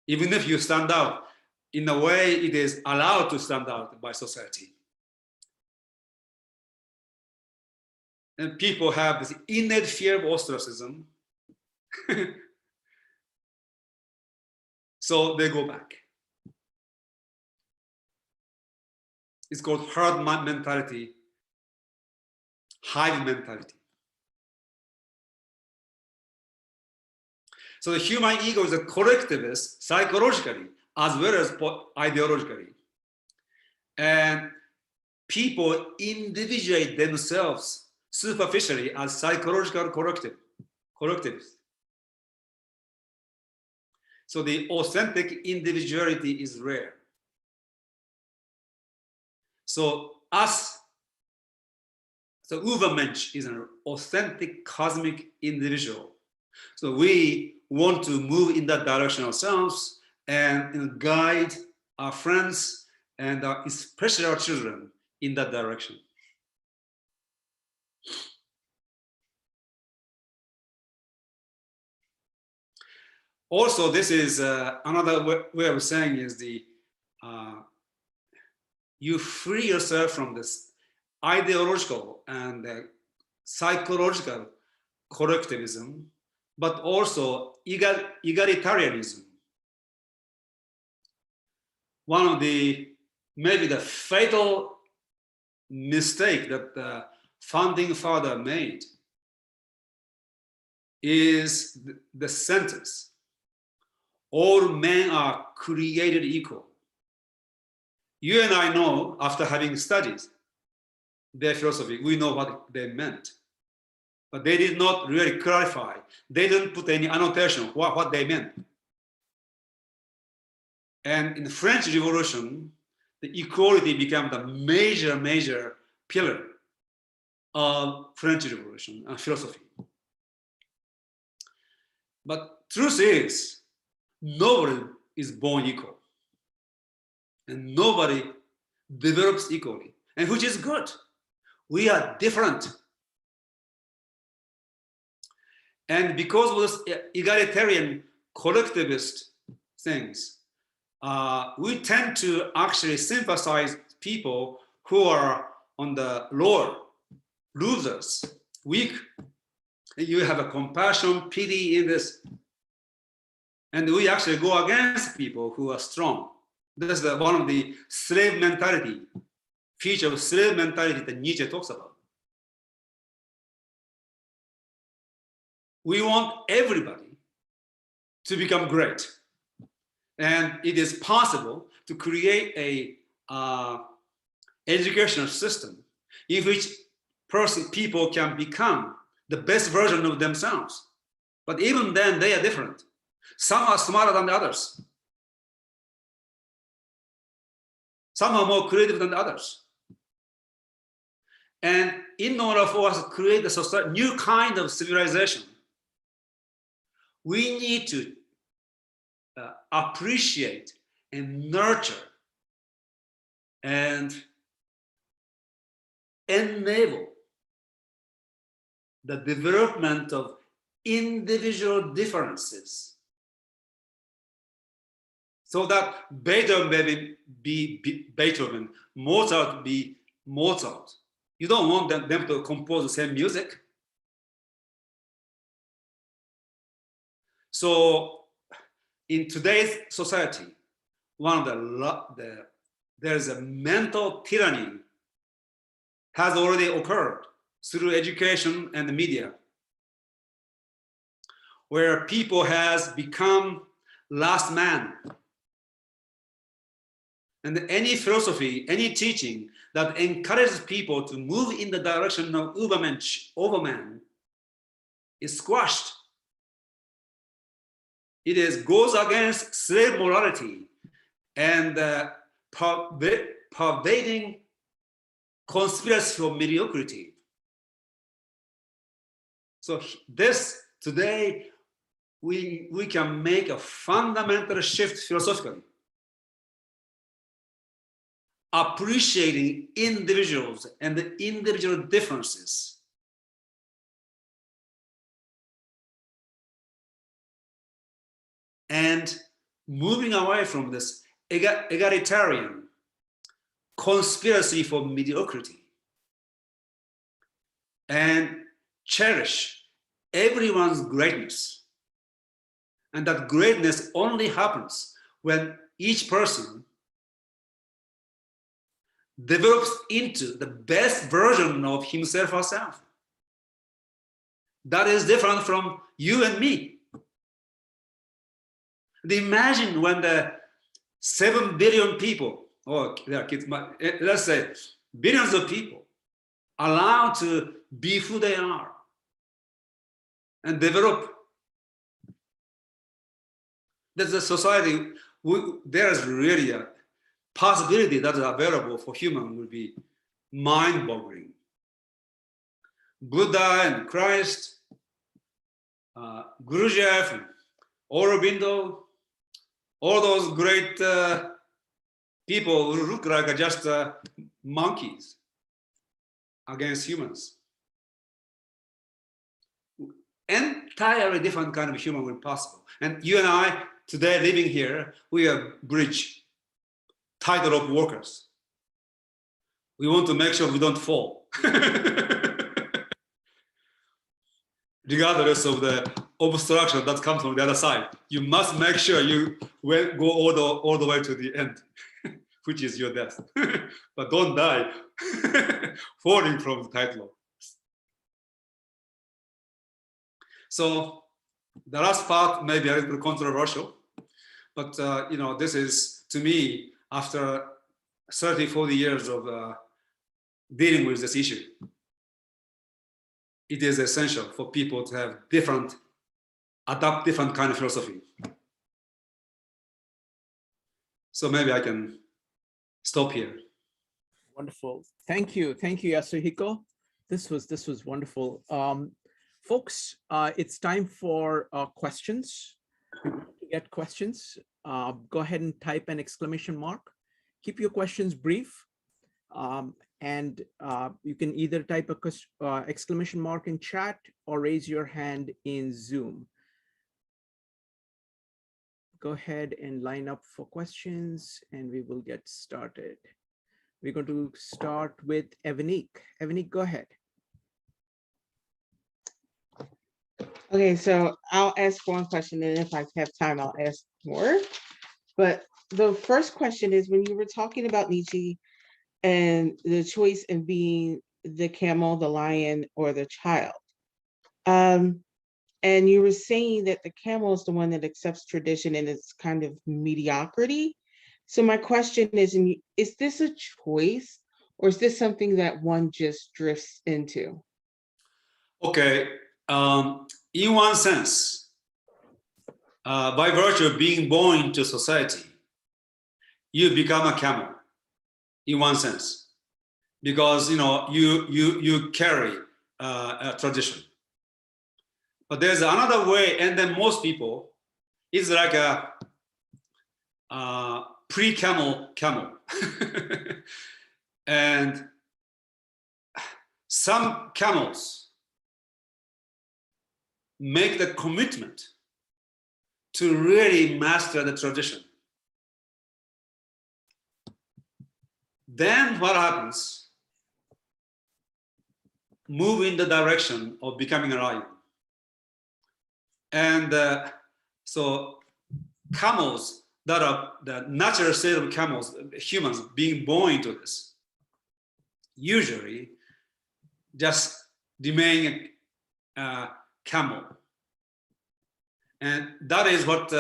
Even if you stand out, in a way it is allowed to stand out by society. And people have this innate fear of ostracism. So they go back. It's called herd mentality, hive mentality. So the human ego is a collectivist psychologically as well as ideologically. And people individuate themselves superficially as psychological collectivists. So the authentic individuality is rare. So Übermensch is an authentic cosmic individual. So we want to move in that direction ourselves and guide our friends and especially our children in that direction. Also, this is another way of saying is you free yourself from this ideological and psychological collectivism, but also egalitarianism. One of maybe the fatal mistake that the founding father made is the sentence, all men are created equal. You and I know, after having studied their philosophy, we know what they meant. But they did not really clarify. They didn't put any annotation what they meant. And in the French Revolution, the equality became the major pillar of French Revolution and philosophy. But truth is, nobody is born equal. And nobody develops equally, and which is good. We are different. And because of those egalitarian collectivist things, we tend to actually sympathize people who are on the lower, losers, weak. You have a compassion, pity in this. And we actually go against people who are strong. This is one of the slave mentality, feature of slave mentality that Nietzsche talks about. We want everybody to become great. And it is possible to create a educational system in which people can become the best version of themselves. But even then, they are different. Some are smarter than the others. Some are more creative than the others. And in order for us to create a new kind of civilization, we need to appreciate and nurture and enable the development of individual differences, so that Beethoven be Beethoven, Mozart be Mozart. You don't want them to compose the same music. So in today's society, there's a mental tyranny has already occurred through education and the media, where people has become last man. And any philosophy, any teaching that encourages people to move in the direction of Übermensch, overman, is squashed. It goes against slave morality and pervading conspiracy for mediocrity. So today, we can make a fundamental shift philosophically, appreciating individuals and the individual differences. And moving away from this egalitarian conspiracy for mediocrity. and cherish everyone's greatness. And that greatness only happens when each person develops into the best version of himself or herself. That is different from you and me. Imagine when the 7 billion people, or let's say billions of people, allowed to be who they are and develop. There's a society, there's really a possibility that is available for human will be mind-boggling. Buddha and Christ, Gurujev, and Aurobindo, all those great people who look like just monkeys against humans. Entirely different kind of human will be possible. And you and I, today living here, we are bridge, tightrope workers. We want to make sure we don't fall. Regardless of the obstruction that comes from the other side, you must make sure you go all the way to the end, which is your death. But don't die falling from the tightrope. So the last part may be a little controversial, but this is, to me, after 30, 40 years of dealing with this issue, it is essential for people to have adopt different kind of philosophy. So maybe I can stop here. Wonderful. Thank you, Yasuhiko. This was wonderful. Folks, it's time for questions. We want to get questions. Go ahead and type an exclamation mark. Keep your questions brief. And you can either type a exclamation mark in chat or raise your hand in Zoom. Go ahead and line up for questions and we will get started. We're going to start with Evanik. Evanik, go ahead. Okay, so I'll ask one question, and if I have time, I'll ask more. But the first question is, when you were talking about Nietzsche and the choice in being the camel, the lion, or the child, and you were saying that the camel is the one that accepts tradition and it's kind of mediocrity. So my question is this a choice, or is this something that one just drifts into? Okay. In one sense, by virtue of being born into society, you become a camel. In one sense, because you carry a tradition. But there's another way, and then most people, it's like a pre-camel. And some camels make the commitment to really master the tradition. Then what happens? Move in the direction of becoming a lion. And so camels that are the natural state of camels, humans being born into this, usually just remain a camel. And that is what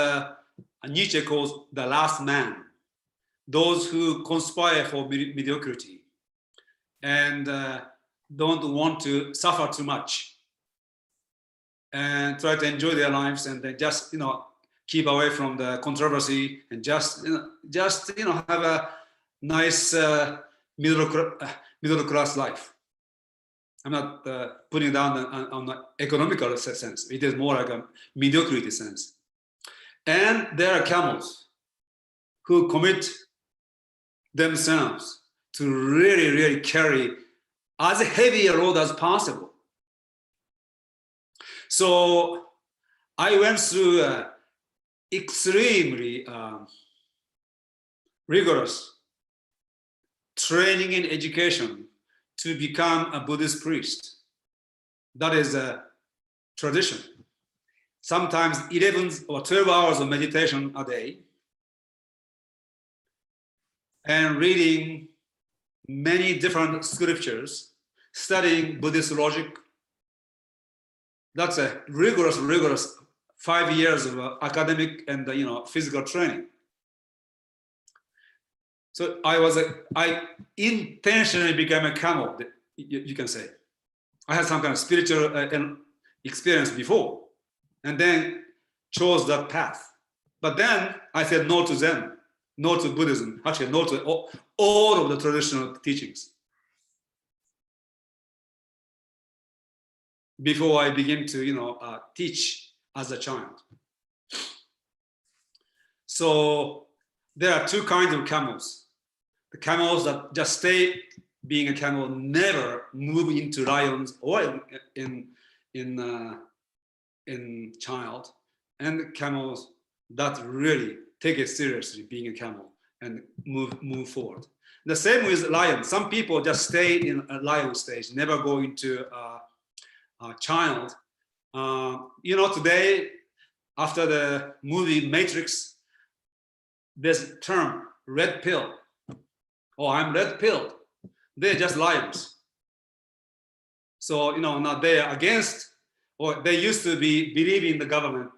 Nietzsche calls the last man. Those who conspire for mediocrity and don't want to suffer too much and try to enjoy their lives, and they just keep away from the controversy and just have a nice middle class life. I'm not putting down on the economical sense. It is more like a mediocrity sense. And there are camels who commit themselves to really carry as heavy a load as possible. So I went through extremely rigorous training and education to become a Buddhist priest. That is a tradition. Sometimes 11 or 12 hours of meditation a day, and reading many different scriptures, studying Buddhist logic. That's a rigorous 5 years of academic and physical training. So I intentionally became a camel, you can say. I had some kind of spiritual experience before, and then chose that path. But then I said no to Zen, no to Buddhism, actually no to all of the traditional teachings, before I begin to teach as a child. So there are two kinds of camels. The camels that just stay being a camel, never move into lions or in child, and the camels that really take it seriously being a camel and move forward. The same with lion. Some people just stay in a lion stage, never go into a child. Today, after the movie Matrix, there's a term, red pill. Oh, I'm red pilled. They're just lions. So, now they're against, or they used to believe in the government.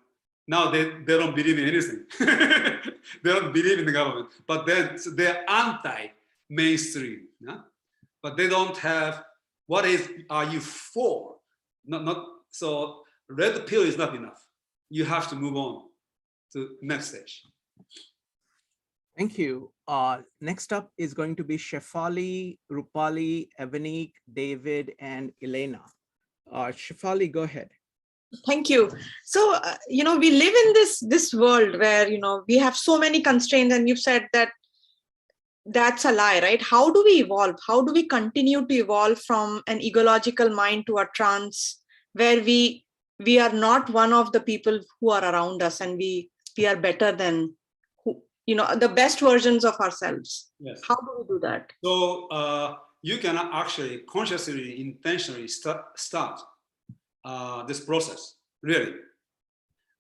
Now they don't believe in anything. They don't believe in the government, but then they're anti-mainstream. Yeah? But they don't have, what are you for? So red pill is not enough. You have to move on to next stage. Thank you. Next up is going to be Shefali, Rupali, Evanik, David, and Elena. Shefali, go ahead. Thank you. So, we live in this world where, we have so many constraints, and you've said that that's a lie, right? How do we evolve? How do we continue to evolve from an egological mind to a trance where we are not one of the people who are around us, and we are better than the best versions of ourselves? Yes. How do we do that? So you can actually consciously, intentionally start this process, really.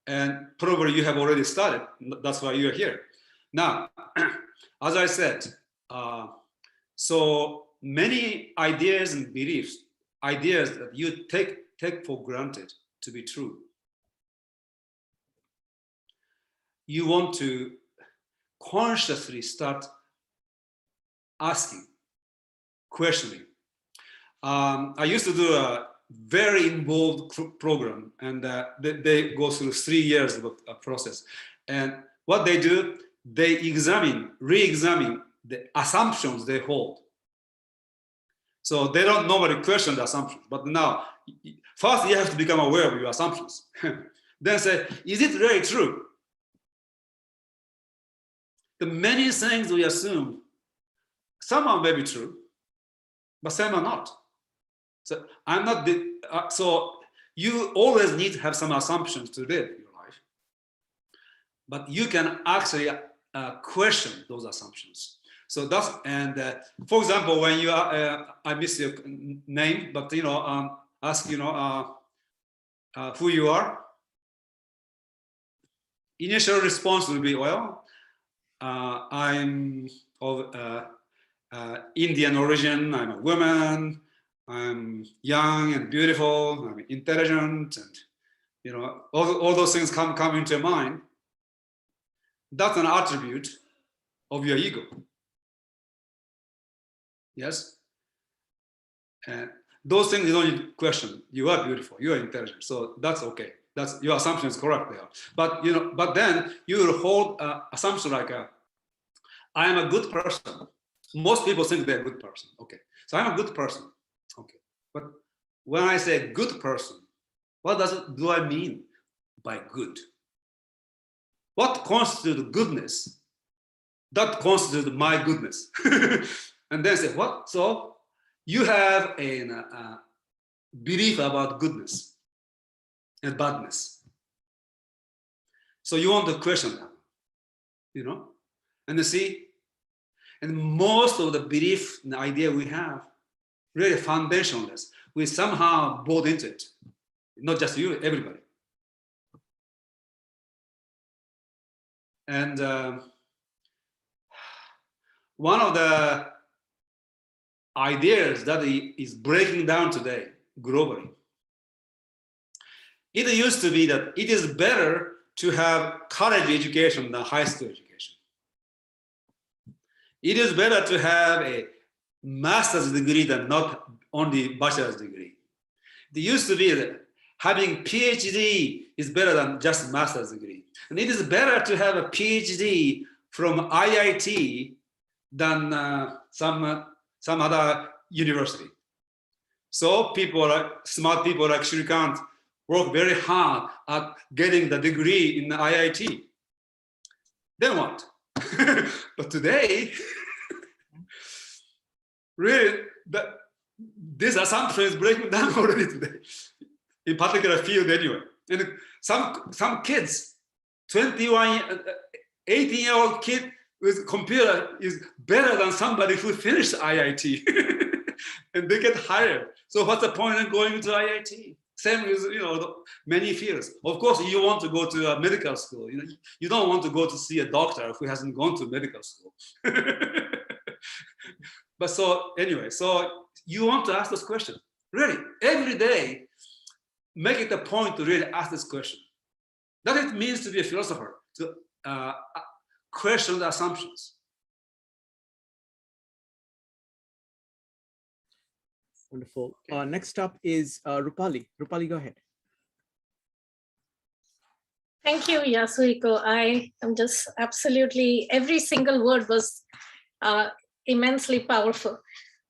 And probably you have already started. That's why you're here. Now, as I said, so many ideas and beliefs, ideas that you take for granted to be true. You want to consciously start asking, questioning. I used to do a very involved program, and they go through 3 years of a process. And what they do, they re-examine the assumptions they hold. So they don't normally question the assumptions, but now, first you have to become aware of your assumptions. Then say, is it really true? The many things we assume, some are maybe true, but some are not. So I'm not so you always need to have some assumptions to live your life, but you can actually question those assumptions. So that's, and for example, when you are, I miss your name, but ask who you are. Initial response will be, well, I'm of Indian origin, I'm a woman, I'm young and beautiful, I'm intelligent, and all those things come into your mind. That's an attribute of your ego. Yes? And those things you don't need to question. You are beautiful, you are intelligent, so that's okay. That's, your assumption is correct there. But but then you will hold assumption like I am a good person. Most people think they're a good person. Okay, so I'm a good person. Okay, but when I say good person, what do I mean by good? What constitutes goodness? That constitutes my goodness. And then say, what? So you have a belief about goodness and badness. So you want to question that, and you see, and most of the belief and idea we have, really foundationless. we somehow bought into it. Not just you, everybody. And one of the ideas that is breaking down today globally, it used to be that it is better to have college education than high school education. It is better to have a master's degree than not only bachelor's degree. It used to be that having PhD is better than just master's degree. And it is better to have a PhD from IIT than some other university. So people, smart people like Shrikant, work very hard at getting the degree in the IIT. Then what? But today, really, this assumption is breaking down already today, in particular field anyway. And some kids, 18-year-old kid with computer is better than somebody who finished IIT, and they get hired. So what's the point in going to IIT? Same with many fields. Of course, you want to go to a medical school. You don't want to go to see a doctor who hasn't gone to medical school. But so anyway, so you want to ask this question. Really, every day, make it a point to really ask this question. That it means to be a philosopher, to question the assumptions. Wonderful. Next up is Rupali. Rupali, go ahead. Thank you, Yasuhiko. I am just absolutely, every single word was immensely powerful.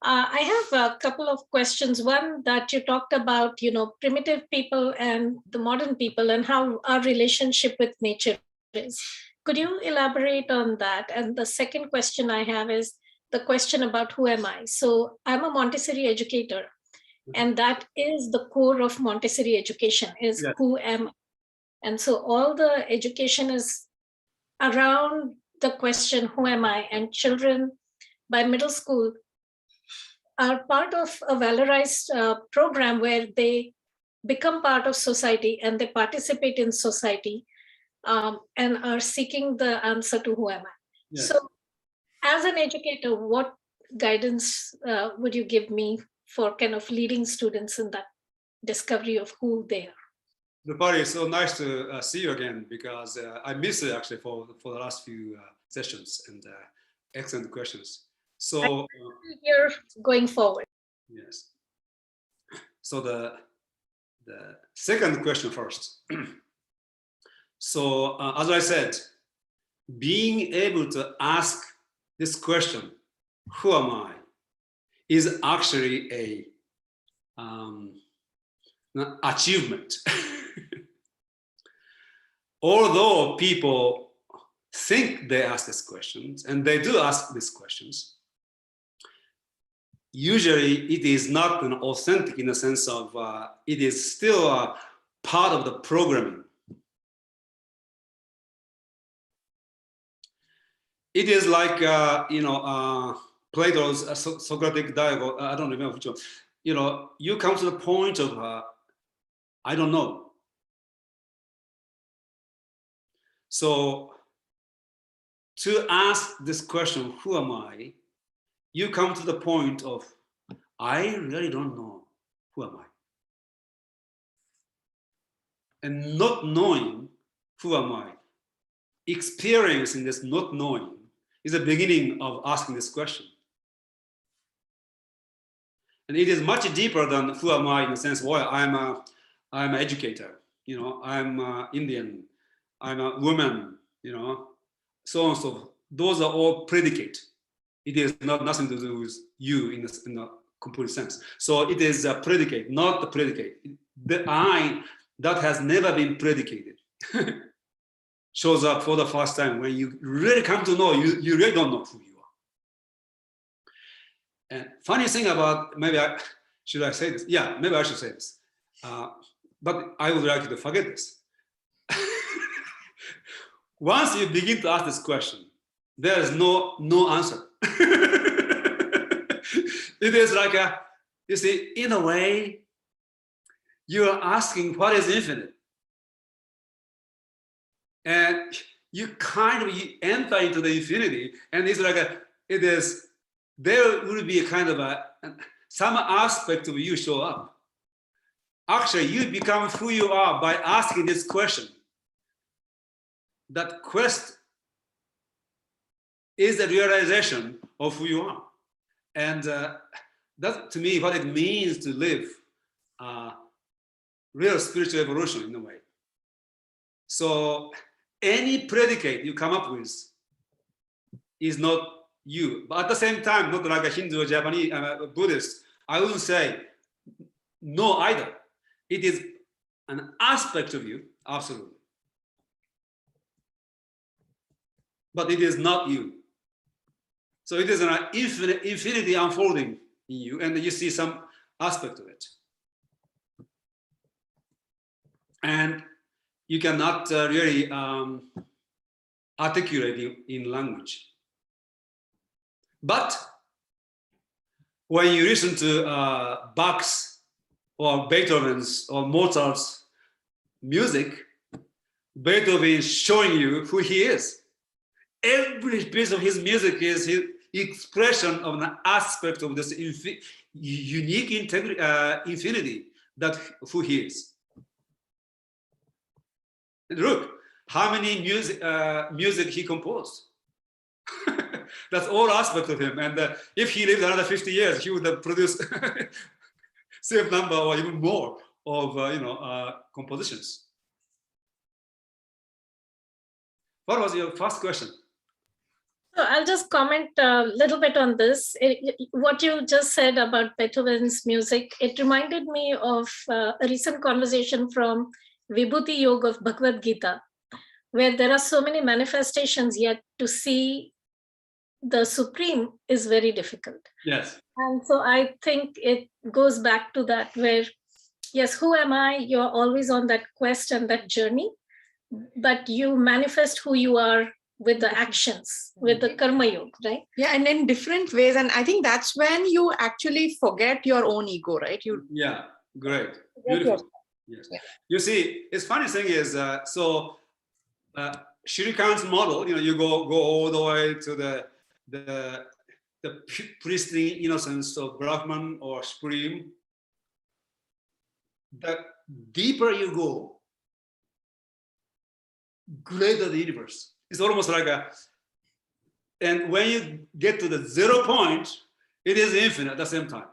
I have a couple of questions. One, that you talked about, primitive people and the modern people and how our relationship with nature is. Could you elaborate on that? And the second question I have is the question about who am I? So I'm a Montessori educator, and that is the core of Montessori education is who am I? And so all the education is around the question, who am I? And children by middle school are part of a valorized program where they become part of society and they participate in society and are seeking the answer to who am I? Yes. So as an educator, what guidance would you give me for kind of leading students in that discovery of who they are? Rupali, it's so nice to see you again, because I missed it actually for the last few sessions, and excellent questions. So here going forward. Yes. So the second question first. So as I said, being able to ask this question, who am I, is actually an achievement. Although people think they ask these questions, and they do ask these questions, usually it is not an authentic in the sense of it is still a part of the programming. It is like Plato's Socratic dialogue. I don't remember which one. You come to the point of I don't know. So to ask this question, who am I? You come to the point of, I really don't know, who am I? And not knowing, who am I? Experiencing this not knowing is the beginning of asking this question. And it is much deeper than who am I in the sense, well, I'm an educator, I'm Indian, I'm a woman, so on and so forth. Those are all predicate. It is nothing to do with you in a complete sense. So it is a predicate, not the predicate. The I that has never been predicated shows up for the first time when you really come to know, you really don't know who you are. And funny thing about, should I say this? Yeah, maybe I should say this. But I would like you to forget this. Once you begin to ask this question, there is no answer. It is like You see, in a way, you are asking what is infinite. And you kind of enter into the infinity, and it's like there will be a kind of some aspect of you show up. Actually, you become who you are by asking this question. That quest is the realization of who you are. And that's, to me, what it means to live real spiritual evolution in a way. So any predicate you come up with is not you. But at the same time, not like a Hindu or Japanese Buddhist, I wouldn't say no either. It is an aspect of you, absolutely. But it is not you. So it is an infinity unfolding in you, and you see some aspect of it. And you cannot really articulate it in language. But when you listen to Bach's or Beethoven's or Mozart's music, Beethoven is showing you who he is. Every piece of his music is his expression of an aspect of this unique infinity that who he is. And look, how many music he composed. That's all aspect of him. And if he lived another 50 years, he would have produced same number or even more of compositions. What was your first question? So I'll just comment a little bit on this. What you just said about Beethoven's music, it reminded me of a recent conversation from Vibhuti Yoga of Bhagavad Gita, where there are so many manifestations, yet to see the Supreme is very difficult. Yes. And so I think it goes back to that, where, yes, who am I? You're always on that quest and that journey, but you manifest who you are with the actions, with the karma yoga, right? Yeah, and in different ways. And I think that's when you actually forget your own ego, right? Yeah, great. Beautiful. Yes. Yeah. You see, it's funny thing is, Shrikan's model, you go all the way to the pristine innocence of Brahman or Supreme. The deeper you go, greater the universe. It's almost like and when you get to the 0 point, it is infinite at the same time.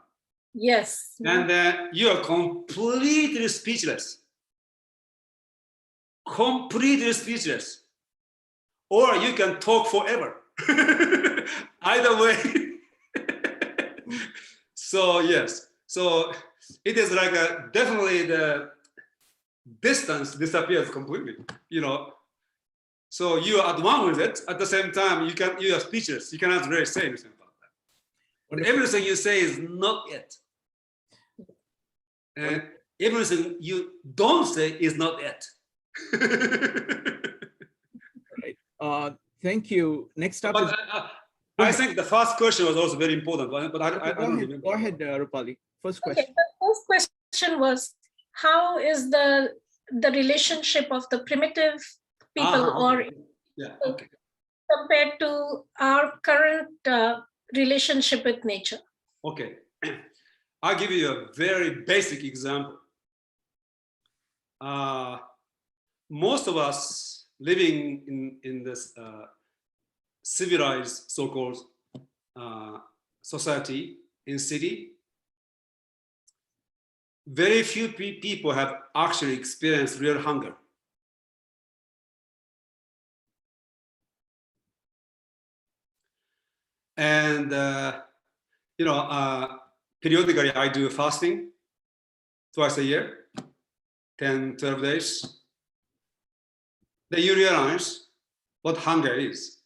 Yes. And then you are completely speechless. Completely speechless. Or you can talk forever. Either way. So yes. So it is like definitely the distance disappears completely. So you are at one with it. At the same time, you are speechless. You cannot really say anything about that. But everything you say is not yet. And everything you don't say is not yet. Right. Thank you. Next up is... I think the first question was also very important, but I don't remember. Go ahead, Rupali. First question. Okay, the first question was, how is the relationship of the primitive people compared to our current relationship with nature? Okay, I'll give you a very basic example. Most of us living in this civilized so-called society in city, very few people have actually experienced real hunger. And periodically I do fasting twice a year, 10, 12 days. Then you realize what hunger is.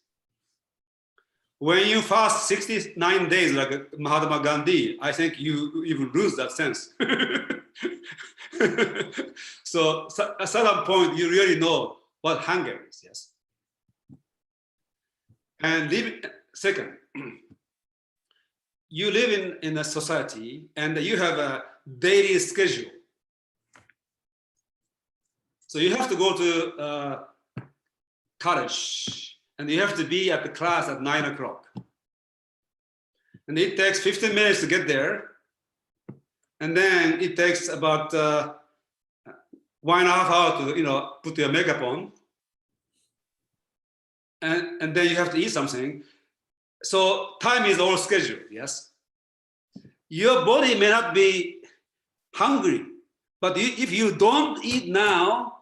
When you fast 69 days like Mahatma Gandhi, I think you even lose that sense. So at some point you really know what hunger is, yes. And second, you live in a society and you have a daily schedule. So you have to go to college and you have to be at the class at 9 o'clock. And it takes 15 minutes to get there. And then it takes about 1.5 hours to, put your makeup on. And then you have to eat something. So time is all scheduled, yes? Your body may not be hungry, but if you don't eat now,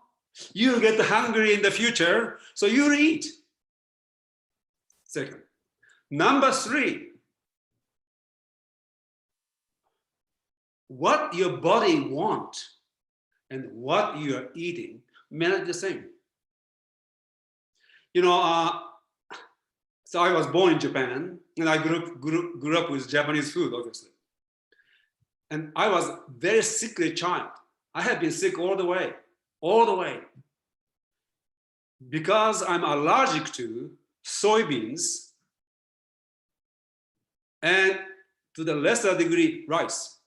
you get hungry in the future, so you eat. Second. Number 3, what your body wants and what you are eating may not be the same. So I was born in Japan, and I grew up with Japanese food, obviously. And I was a very sickly child. I have been sick all the way. Because I'm allergic to soybeans and to the lesser degree, rice.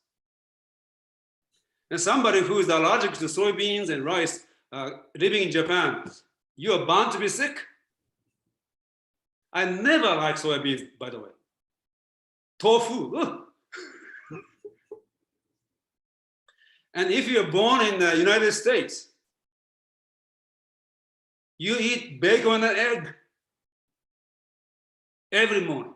And somebody who is allergic to soybeans and rice living in Japan, you are bound to be sick. I never liked soybeans, by the way. Tofu. Ugh. And if you're born in the United States, you eat bacon and egg every morning.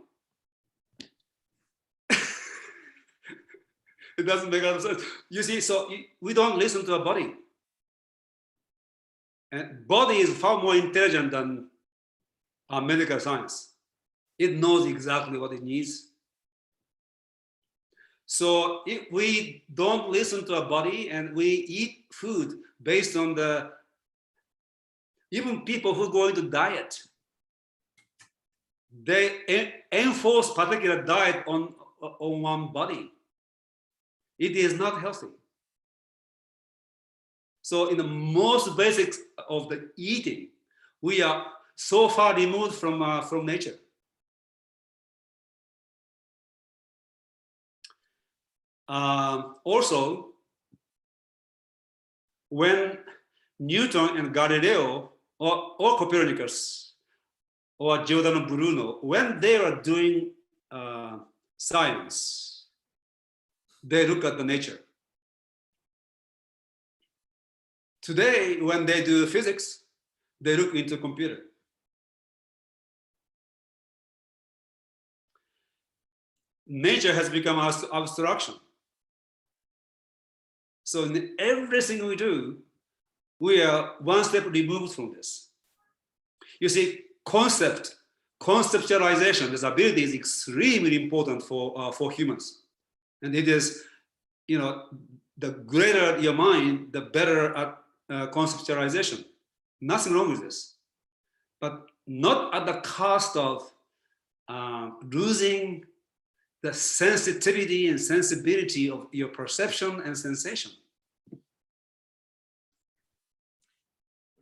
It doesn't make a lot of sense. You see, so we don't listen to our body. And body is far more intelligent than our medical science. It knows exactly what it needs. So if we don't listen to our body and we eat food based on even people who are going to diet, they enforce particular diet on one body. It is not healthy. So in the most basics of the eating, we are so far removed from nature. Also, when Newton and Galileo or Copernicus or Giordano Bruno, when they are doing science, they look at the nature. Today, when they do physics, they look into computer. Nature has become abstraction. So in everything we do, we are one step removed from this. You see, conceptualization, this ability is extremely important for humans. And it is, the greater your mind, the better at conceptualization. Nothing wrong with this. But not at the cost of losing the sensitivity and sensibility of your perception and sensation.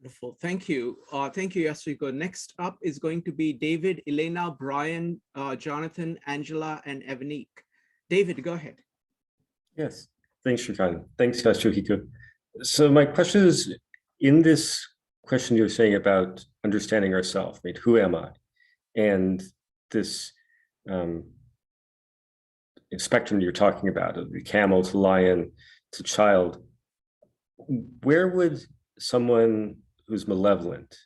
Wonderful. Thank you. Thank you, Yasuhiko. Next up is going to be David, Elena, Brian, Jonathan, Angela, and Evanique. David, go ahead. Yes, thanks, Shrikant. Thanks, Yasuhiko. So my question is, in this question you're saying about understanding ourselves, right? Who am I? And this spectrum you're talking about, of the camel to lion to child, where would someone who's malevolent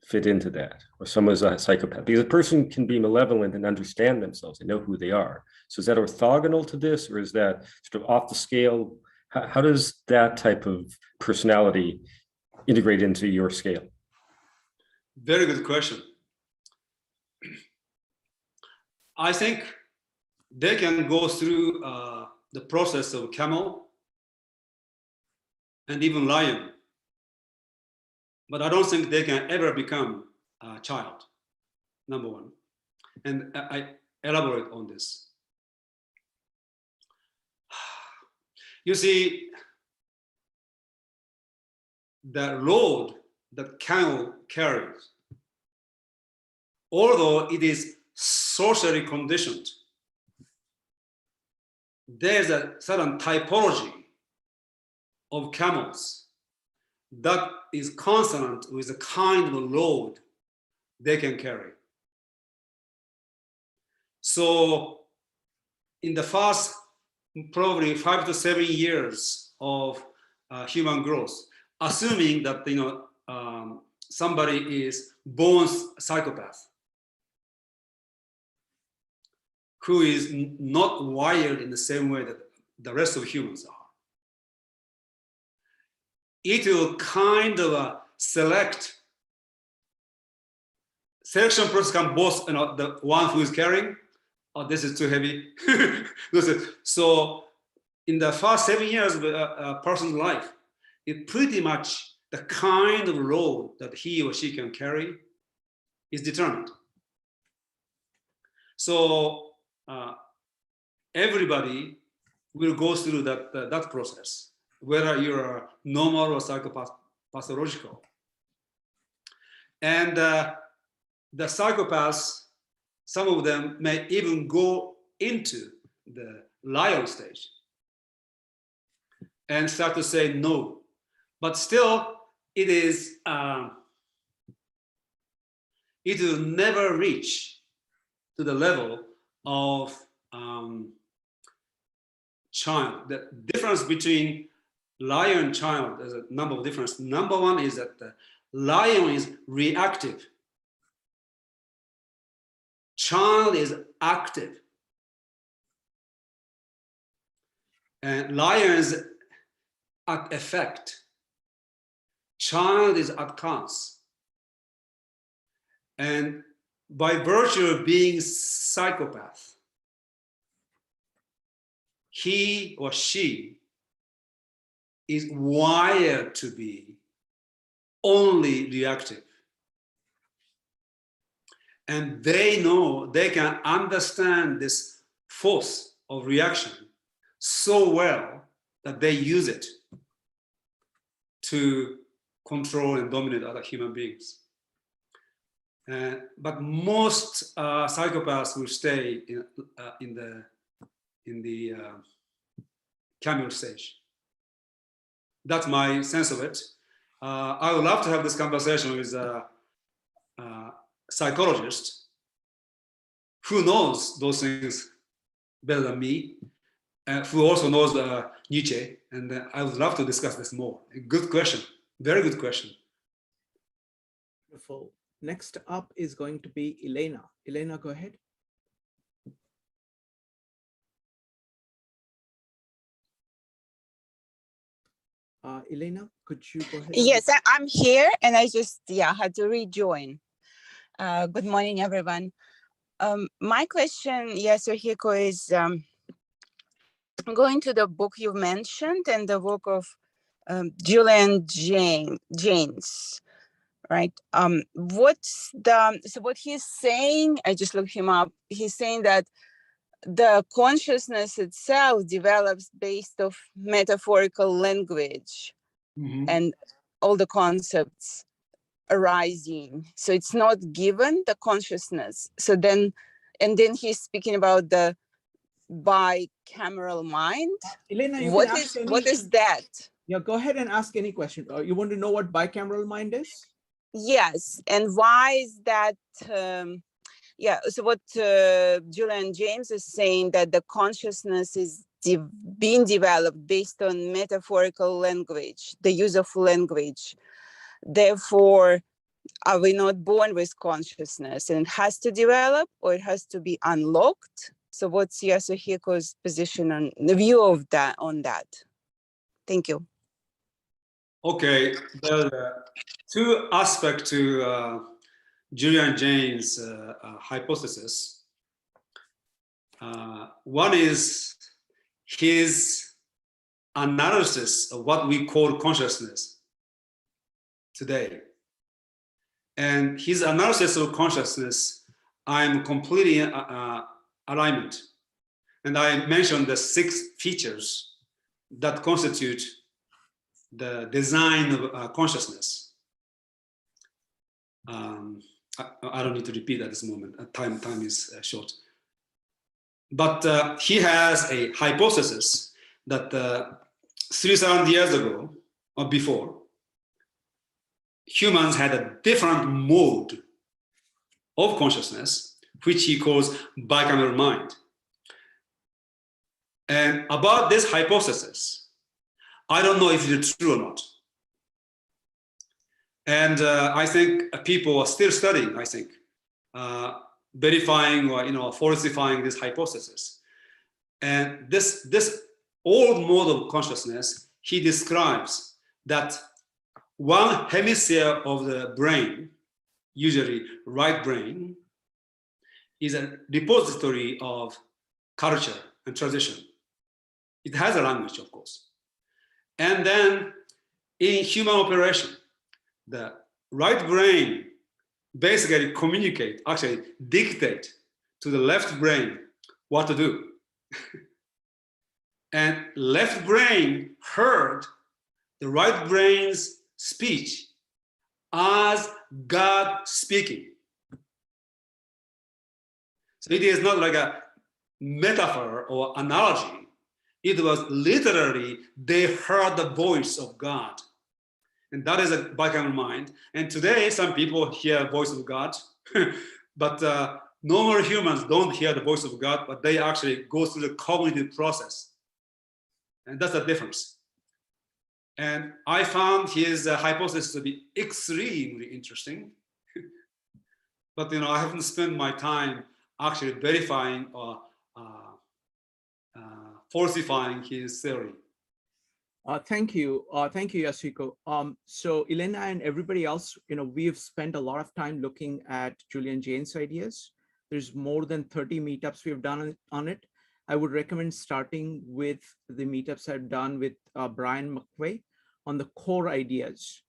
fit into that, or someone who's a psychopath? Because a person can be malevolent and understand themselves, they know who they are. So is that orthogonal to this, or is that sort of off the scale? How does that type of personality integrate into your scale? Very good question. I think they can go through the process of camel and even lion, but I don't think they can ever become a child, number one. And I elaborate on this. You see, the load that camel carries, although it is socially conditioned, there's a certain typology of camels that is consonant with the kind of load they can carry. So in the first probably 5 to 7 years of human growth, assuming that somebody is born psychopath who is not wired in the same way that the rest of humans are, it will kind of selection process can both, the one who is carrying, oh, this is too heavy. So in the first 7 years of a person's life, it pretty much the kind of load that he or she can carry is determined. So everybody will go through that process, whether you're normal or psychopathological. And the psychopaths, some of them may even go into the lion stage and start to say no, but still it will never reach to the level of child. The difference between lion and child, there's a number of differences. Number one is that the lion is reactive. Child is active. And lion is at effect. Child is at cause. And by virtue of being psychopath, he or she is wired to be only reactive. And they know, they can understand this force of reaction so well that they use it to control and dominate other human beings. But most psychopaths will stay in the camel stage. That's my sense of it. I would love to have this conversation with a psychologist who knows those things better than me, who also knows Nietzsche, and I would love to discuss this more. Good question, very good question. Wonderful. Next up is going to be Elena. Elena, go ahead. Elena, could you go ahead? Yes, I'm here, and I just had to rejoin. Good morning, everyone. My question, Yasuhiko, is going to the book you mentioned and the work of Julian Jaynes, right? So what he's saying, I just looked him up, he's saying that the consciousness itself develops based of metaphorical language and all the concepts arising. So it's not given, the consciousness. So then, and then he's speaking about the bicameral mind. Elena, What is that? Yeah, go ahead and ask any question. You want to know what bicameral mind is? Yes, and why is that? So what Julian Jaynes is saying, that the consciousness is being developed based on metaphorical language, the use of language. Therefore, are we not born with consciousness, and it has to develop, or it has to be unlocked? So what's Yasuhiko's position on the view of that, on that? Thank you. Okay, there are two aspects to Julian Jaynes' hypothesis. One is his analysis of what we call consciousness today. And his analysis of consciousness, I'm completely alignment. And I mentioned the 6 features that constitute the design of consciousness. I don't need to repeat at this moment. Time is short. But he has a hypothesis that 3,000 years ago or before, humans had a different mode of consciousness, which he calls bicameral mind. And about this hypothesis, I don't know if it's true or not. And I think people are still studying, I think, verifying or falsifying this hypothesis. And this old mode of consciousness, he describes that one hemisphere of the brain, usually right brain, is a repository of culture and tradition. It has a language, of course. And then in human operation, the right brain basically communicate, actually dictate to the left brain what to do. And left brain heard the right brain's speech as God speaking. So it is not like a metaphor or analogy. It was literally, they heard the voice of God. And that is a bicameral mind. And today, some people hear the voice of God, but normal humans don't hear the voice of God, but they actually go through the cognitive process. And that's the difference. And I found his hypothesis to be extremely interesting. But I haven't spent my time actually verifying or falsifying his theory. Thank you, Yasuhiko. So Elena and everybody else, we have spent a lot of time looking at Julian Jaynes' ideas. There's more than 30 meetups we've done on it. I would recommend starting with the meetups I've done with Brian McQuay on the core ideas,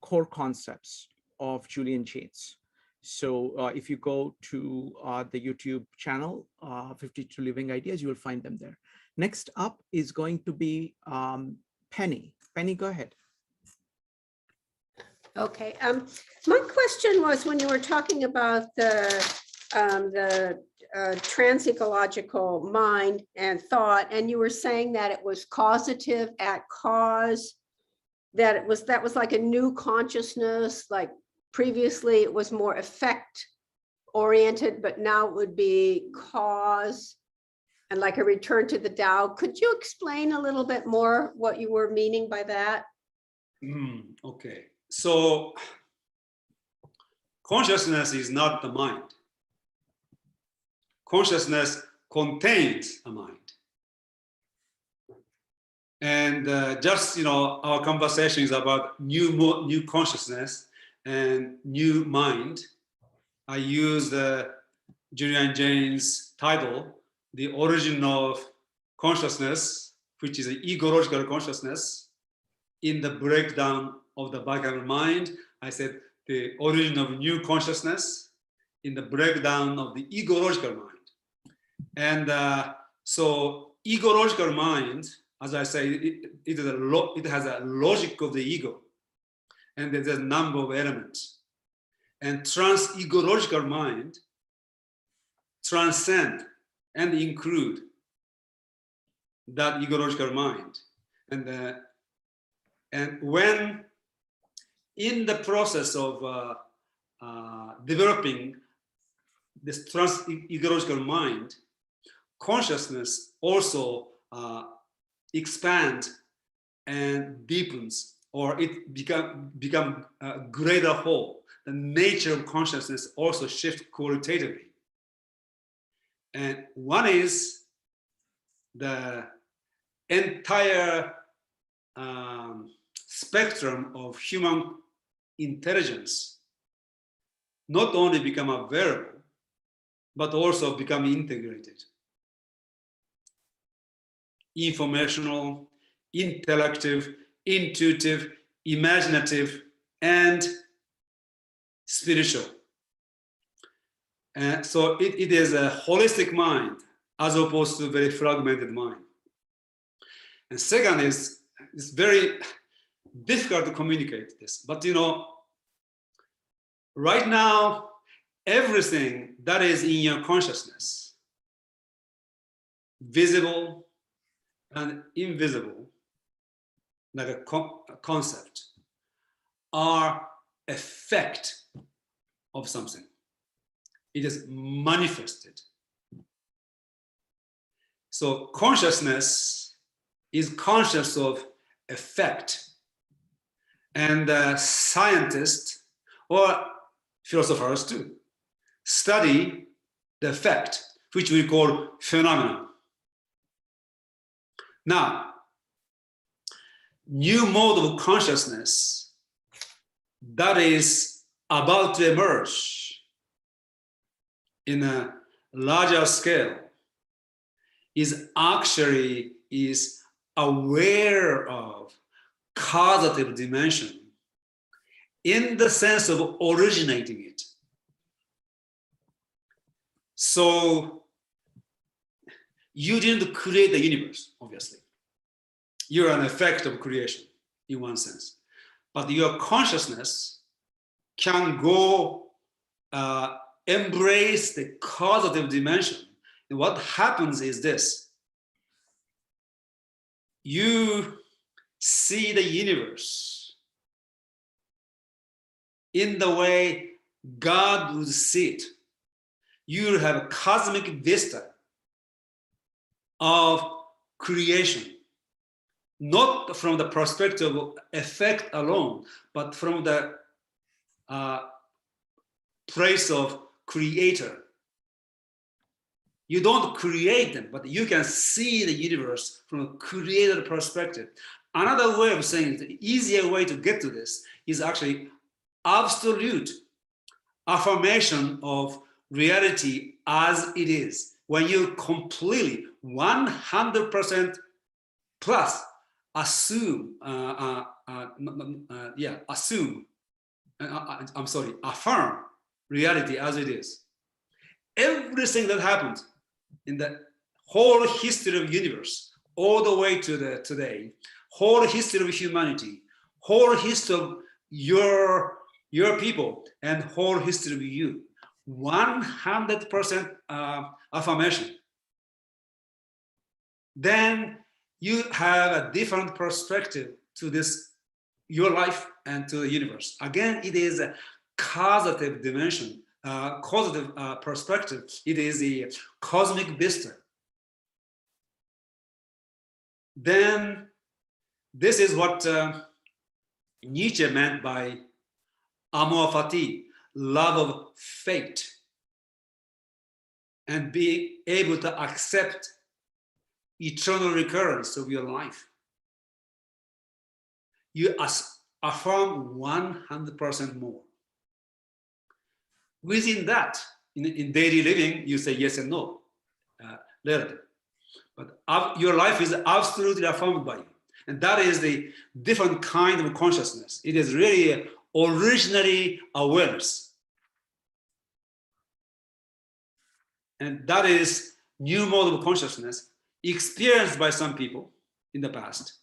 core concepts of Julian Jaynes. So if you go to the YouTube channel, 52 Living Ideas, you will find them there. Next up is going to be Penny. Penny, go ahead. Okay. My question was, when you were talking about the transecological mind and thought, and you were saying that it was causative at cause, that was like a new consciousness, like previously it was more effect oriented, but now it would be cause and like a return to the Tao. Could you explain a little bit more what you were meaning by that? Okay, so consciousness is not the mind. Consciousness contains a mind. And just, our conversation is about new consciousness and new mind. I use the Julian Jaynes title, The Origin of Consciousness, which is an ego-logical consciousness. In the breakdown of the bicameral mind, I said the origin of new consciousness in the breakdown of the ego-logical mind. And so ego-logical mind, as I say, it has a logic of the ego, and there's a number of elements. And trans-ego-logical mind transcend and include that ego-logical mind. And when in the process of developing this trans-ego-logical mind, consciousness also expands and deepens, or it become a greater whole. The nature of consciousness also shifts qualitatively. And one is the entire spectrum of human intelligence not only become available, but also become integrated. Informational, intellective, intuitive, imaginative, and spiritual. And so it is a holistic mind as opposed to a very fragmented mind. And second is, it's very difficult to communicate this, but right now, everything that is in your consciousness visible and invisible, like a concept, are effect of something. It is manifested. So consciousness is conscious of effect. And scientists or philosophers too study the effect, which we call phenomenon. Now, new mode of consciousness that is about to emerge in a larger scale is actually aware of causative dimension in the sense of originating it. So you didn't create the universe, obviously. You're an effect of creation in one sense. But your consciousness can go embrace the causative dimension. And what happens is this. You see the universe in the way God would see it. You have a cosmic vista of creation, not from the perspective of effect alone, but from the place of creator. You don't create them, but you can see the universe from a creator perspective. Another way of saying it, the easier way to get to this is actually absolute affirmation of reality as it is. When you completely 100% plus affirm reality as it is. Everything that happened in the whole history of the universe, all the way to today, whole history of humanity, whole history of your people, and whole history of you, 100% affirmation. Then you have a different perspective to this, your life and to the universe. Again, it is a causative dimension, causative perspective. It is a cosmic vista. Then this is what Nietzsche meant by amor fati, love of fate, and being able to accept eternal recurrence of your life. You affirm 100% more. Within that, in daily living, you say yes and no, later. But your life is absolutely affirmed by you. And that is the different kind of consciousness. It is really originally awareness. And that is new mode of consciousness experienced by some people in the past.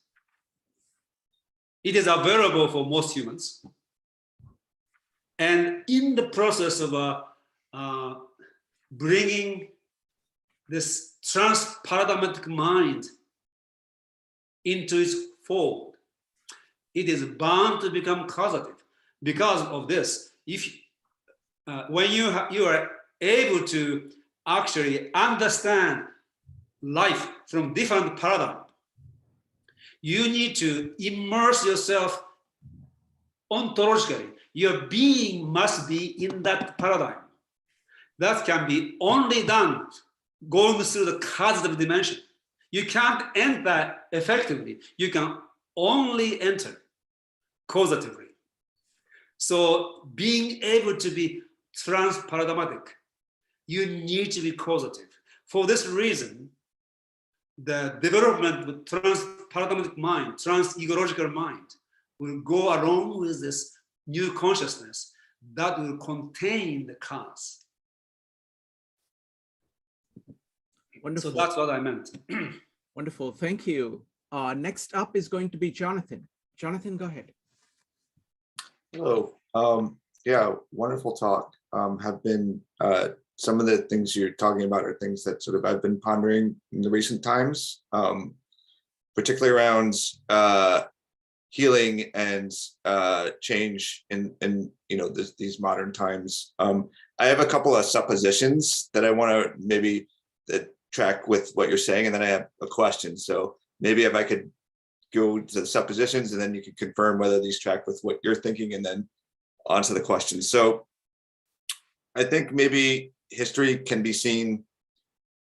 It is available for most humans. And in the process of bringing this trans-paradigmatic mind into its fold, it is bound to become causative. Because of this, if when you are able to actually understand life from different paradigm, you need to immerse yourself ontologically. Your being must be in that paradigm. That can be only done going through the causative dimension. You can't enter effectively. You can only enter causatively. So being able to be trans-paradigmatic, you need to be causative. For this reason, the development of trans-paradigmatic mind, trans-ecological mind, will go along with this new consciousness that will contain the cause. Wonderful. So that's what I meant. Wonderful. Thank you. Next up is going to be Jonathan. Jonathan, go ahead. Hello. Yeah, wonderful talk. Have been some of the things you're talking about are things that sort of I've been pondering in the recent times, particularly around healing and change in these modern times. I have a couple of suppositions that I want to maybe track with what you're saying, and then I have a question. So maybe if I could go to the suppositions, and then you can confirm whether these track with what you're thinking, and then onto the questions. So I think maybe history can be seen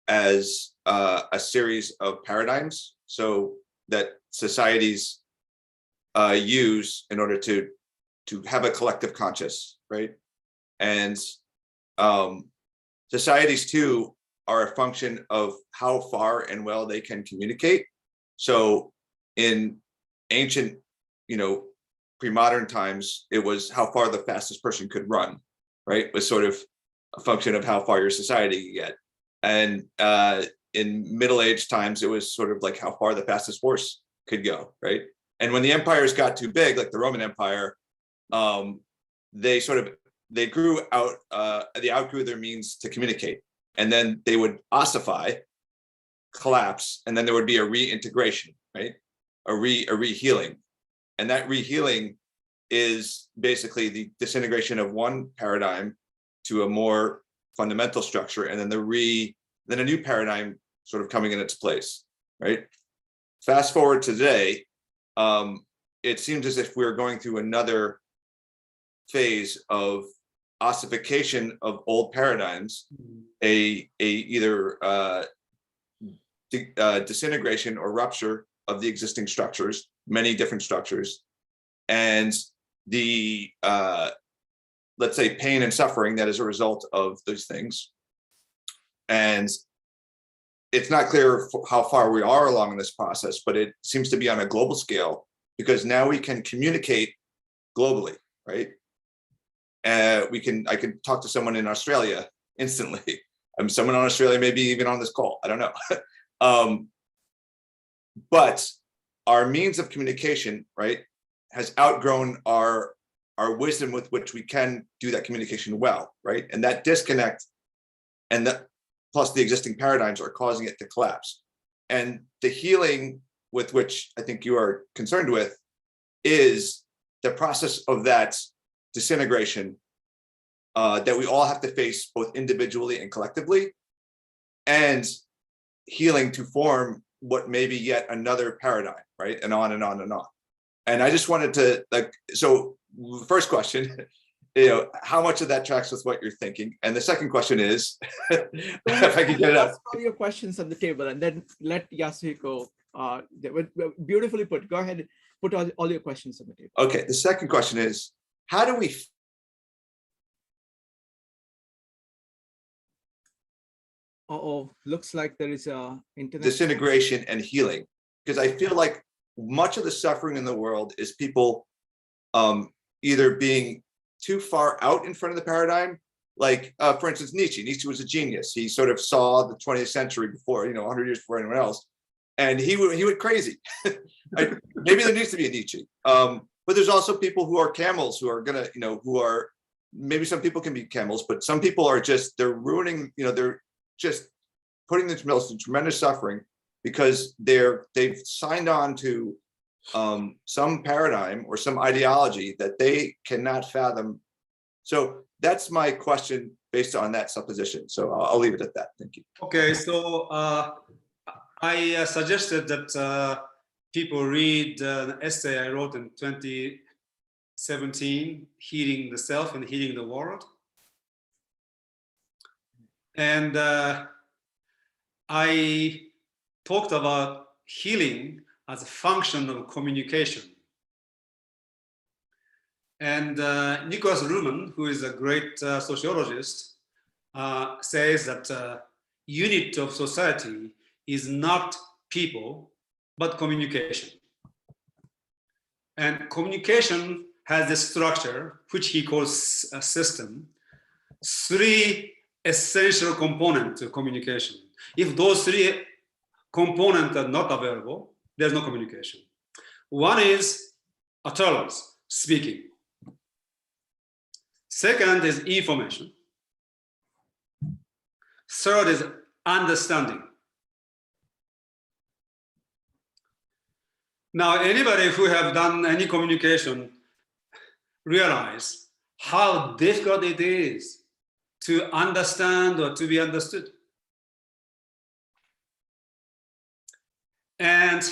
as a series of paradigms, so that societies use in order to have a collective conscious, right? And societies too are a function of how far and well they can communicate. So in ancient, pre-modern times, it was how far the fastest person could run, right? It was sort of a function of how far your society could get. And in Middle Age times, it was sort of like how far the fastest horse could go, right? And when the empires got too big, like the Roman Empire, they grew out, they outgrew their means to communicate. And then they would ossify, collapse, and then there would be a reintegration, right? A rehealing. And that rehealing is basically the disintegration of one paradigm to a more fundamental structure, and then then a new paradigm sort of coming in its place, right? Fast forward to today, it seems as if we're going through another phase of ossification of old paradigms, either disintegration or rupture of the existing structures, many different structures, and the let's say pain and suffering that is a result of those things. And it's not clear how far we are along in this process, but it seems to be on a global scale, because now we can communicate globally, right? I can talk to someone in Australia instantly. Someone in Australia, maybe even on this call, I don't know. But our means of communication, right, has outgrown our wisdom with which we can do that communication well, right? And that disconnect, and plus the existing paradigms are causing it to collapse. And the healing with which I think you are concerned with is the process of that disintegration that we all have to face both individually and collectively, and healing to form what may be yet another paradigm, right? And on and on and on. And I just wanted to, so first question, how much of that tracks with what you're thinking? And the second question is, if I could get it up. All your questions on the table, and then let Yasuhiko, beautifully put, go ahead, put all your questions on the table. Okay, the second question is, how do we looks like there is a internet disintegration and healing? Because I feel like much of the suffering in the world is people either being too far out in front of the paradigm, like for instance, Nietzsche was a genius. He sort of saw the 20th century before, 100 years before anyone else, and he went crazy. Maybe there needs to be a Nietzsche, but there's also people who are camels, who are gonna, who are, maybe some people can be camels, but some people are just, they're ruining, they're just putting themselves in tremendous suffering because they've signed on to some paradigm or some ideology that they cannot fathom. So that's my question based on that supposition. So I'll leave it at that. Thank you. Okay, so I suggested that people read an essay I wrote in 2017, Healing the Self and Healing the World. And I talked about healing as a function of communication. And Nicholas Luhmann, who is a great sociologist, says that unit of society is not people, but communication. And communication has a structure, which he calls a system, 3 essential components to communication. If those 3 components are not available, there's no communication. One is utterance, speaking. Second is information. Third is understanding. Now, anybody who have done any communication realize how difficult it is to understand or to be understood. And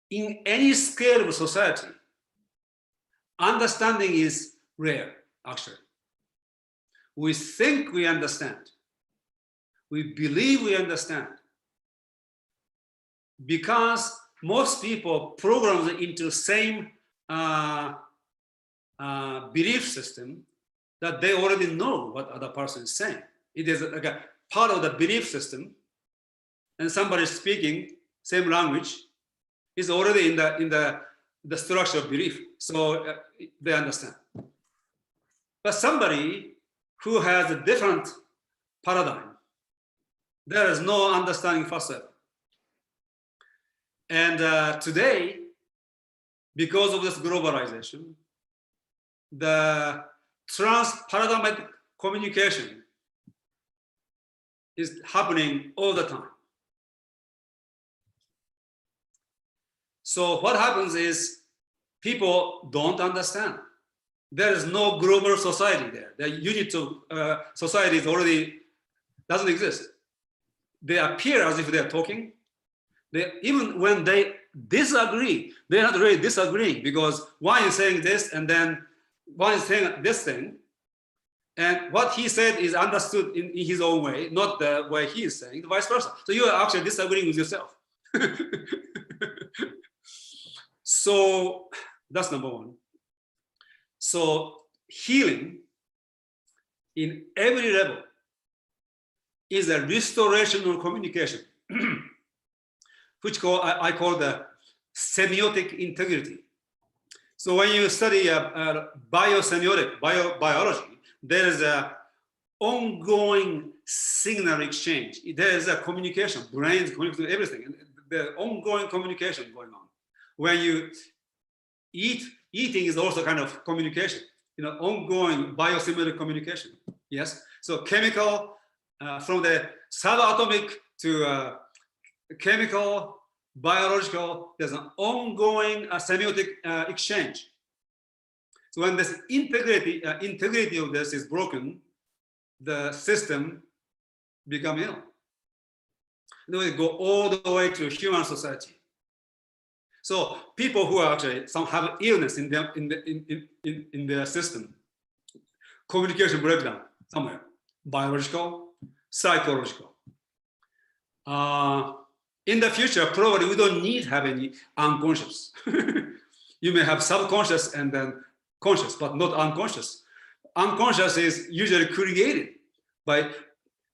in any scale of society, understanding is rare, actually. We think we understand. We believe we understand. Because most people programmed into the same belief system that they already know what other person is saying. It is like a part of the belief system, and somebody speaking same language is already in the structure of belief, so they understand. But somebody who has a different paradigm, there is no understanding whatsoever. And today, because of this globalization, the trans-paradigmatic communication is happening all the time. So what happens is people don't understand. There is no global society there. The unit of society is already doesn't exist. They appear as if they are talking. Even when they disagree, they're not really disagreeing, because one is saying this and then one is saying this thing, and what he said is understood in his own way, not the way he is saying, vice versa. So you are actually disagreeing with yourself. So that's number one. So healing in every level is a restoration of communication, which I call the semiotic integrity. So when you study biology, there is a ongoing signal exchange. There is a communication, brains connected to everything, and the ongoing communication going on. When you eat, eating is also kind of communication, ongoing biosemiotic communication. Yes, so chemical from the subatomic to chemical, biological, there's an ongoing semiotic exchange. So when this integrity of this is broken, the system becomes ill. Then we go all the way to human society. So people who are actually some have illness in their system, communication breakdown somewhere, biological, psychological. In the future, probably we don't need to have any unconscious. You may have subconscious and then conscious, but not unconscious. Unconscious is usually created by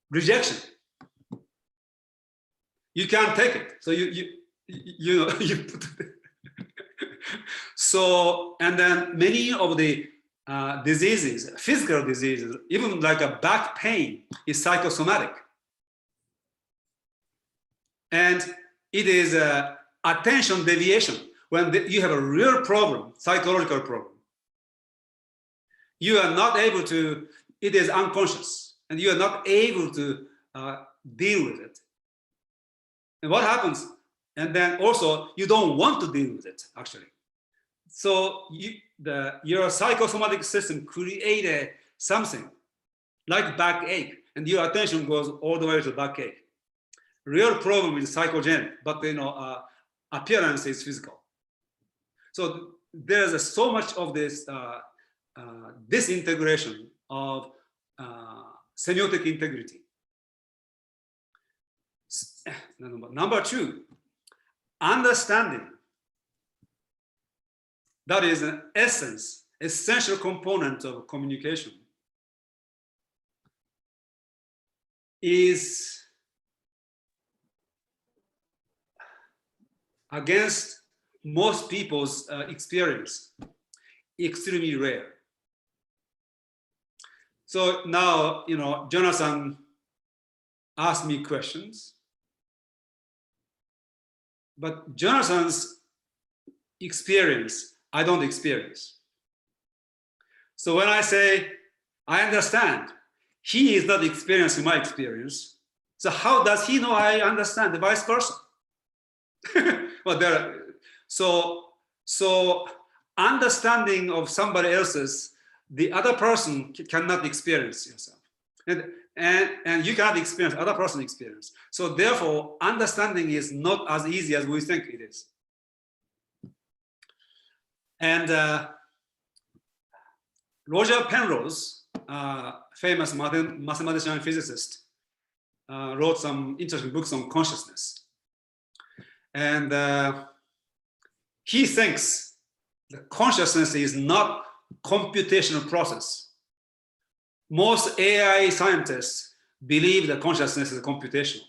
rejection. You can't take it, so you put it. So, and then many of the diseases, physical diseases, even like a back pain, is psychosomatic. And it is attention deviation. When you have a real problem, psychological problem, you are not able to, it is unconscious, and you are not able to deal with it. And what happens? And then also, you don't want to deal with it, actually. So your psychosomatic system created something like backache, and your attention goes all the way to backache. Real problem is psychogenic, but appearance is physical. So there's so much of this disintegration of semiotic integrity. Number two, understanding. That is an essential component of communication, is against most people's experience, extremely rare. So now, Jonathan asked me questions, but Jonathan's experience, I don't experience. So when I say, I understand, he is not experiencing my experience. So how does he know I understand the vice versa? Well, so understanding of somebody else's, the other person cannot experience yourself. And you cannot experience other person's experience. So therefore, understanding is not as easy as we think it is. And Roger Penrose, famous mathematician and physicist, wrote some interesting books on consciousness. And he thinks that consciousness is not computational process. Most AI scientists believe that consciousness is computational.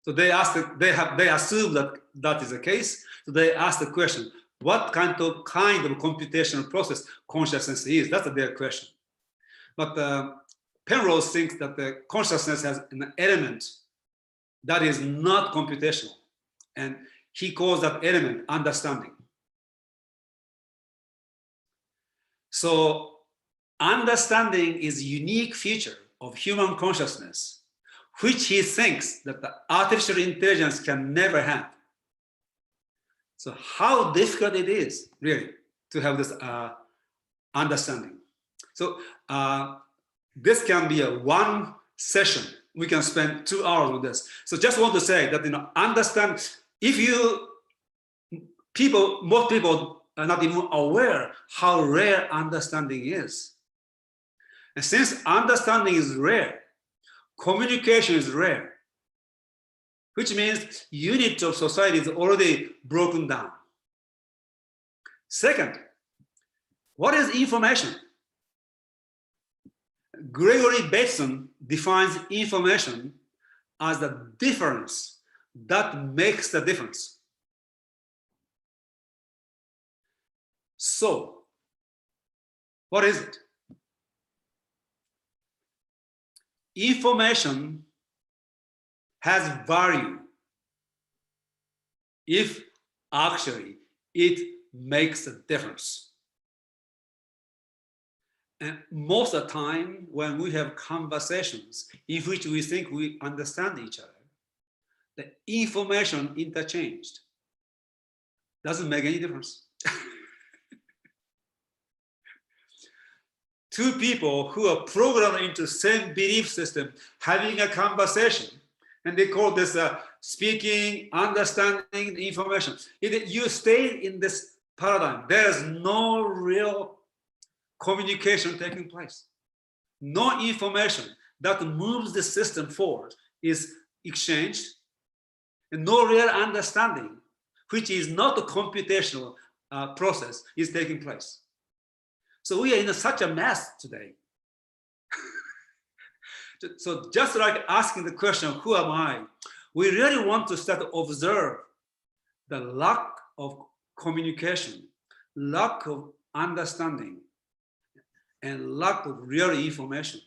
So they assume that that is the case. So they ask the question, what kind of computational process consciousness is? That's their question. But Penrose thinks that the consciousness has an element that is not computational. And he calls that element understanding. So understanding is a unique feature of human consciousness, which he thinks that the artificial intelligence can never have. So how difficult it is, really, to have this understanding. So this can be a one session. We can spend 2 hours on this. So just want to say that, understand, most people are not even aware how rare understanding is. And since understanding is rare, communication is rare, which means unit of society is already broken down. Second, what is information? Gregory Bateson defines information as the difference that makes the difference. So, what is it? Information has value if actually it makes a difference. And most of the time when we have conversations in which we think we understand each other, the information interchanged doesn't make any difference. Two people who are programmed into the same belief system having a conversation, and they call this speaking, understanding the information. If you stay in this paradigm, there's no real communication taking place. No information that moves the system forward is exchanged, and no real understanding, which is not a computational process, is taking place. So we are in such a mess today. So just like asking the question, who am I? We really want to start to observe the lack of communication, lack of understanding, and lack of real information.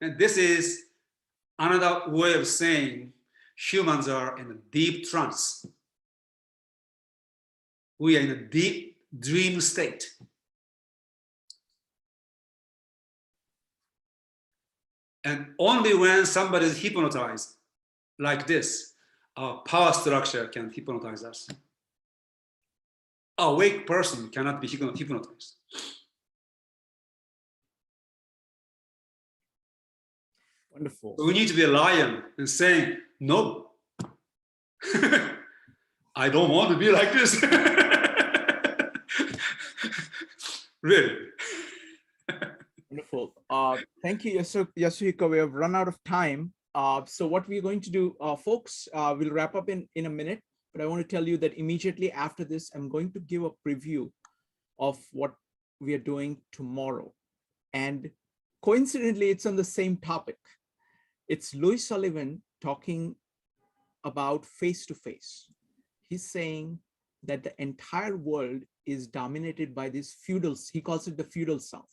And this is another way of saying humans are in a deep trance. We are in a deep dream state. And only when somebody is hypnotized like this, our power structure can hypnotize us. A awake person cannot be hypnotized. Wonderful. So we need to be a lion and saying, no, I don't want to be like this. Really. Wonderful. Thank you, Yasuhiko. We have run out of time. So what we're going to do, folks, we'll wrap up in a minute, but I want to tell you that immediately after this, I'm going to give a preview of what we are doing tomorrow. And coincidentally, it's on the same topic. It's Louis Sullivan talking about face-to-face. He's saying that the entire world is dominated by this feudal, he calls it the feudal self.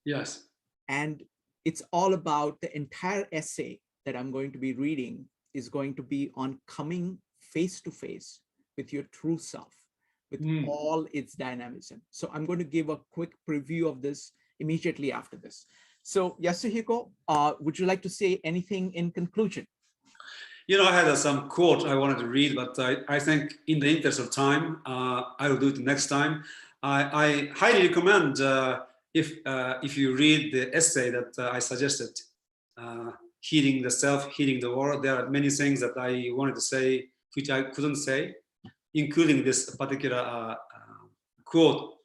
Yes. And it's all about the entire essay that I'm going to be reading is going to be on coming face-to-face with your true self, with all its dynamism. So I'm going to give a quick preview of this immediately after this. So Yasuhiko, would you like to say anything in conclusion? You know, I had some quote I wanted to read, but I think in the interest of time, I will do it next time. I highly recommend if you read the essay that I suggested, Healing the Self, Healing the World. There are many things that I wanted to say which I couldn't say, including this particular quote.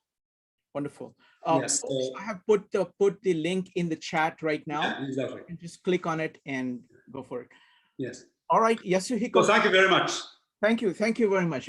Wonderful. Yes, Folks, so- I have put the link in the chat right now. Yeah, exactly. You can just click on it and go for it. Yes. All right, Yasuhiko. So thank you very much. Thank you very much.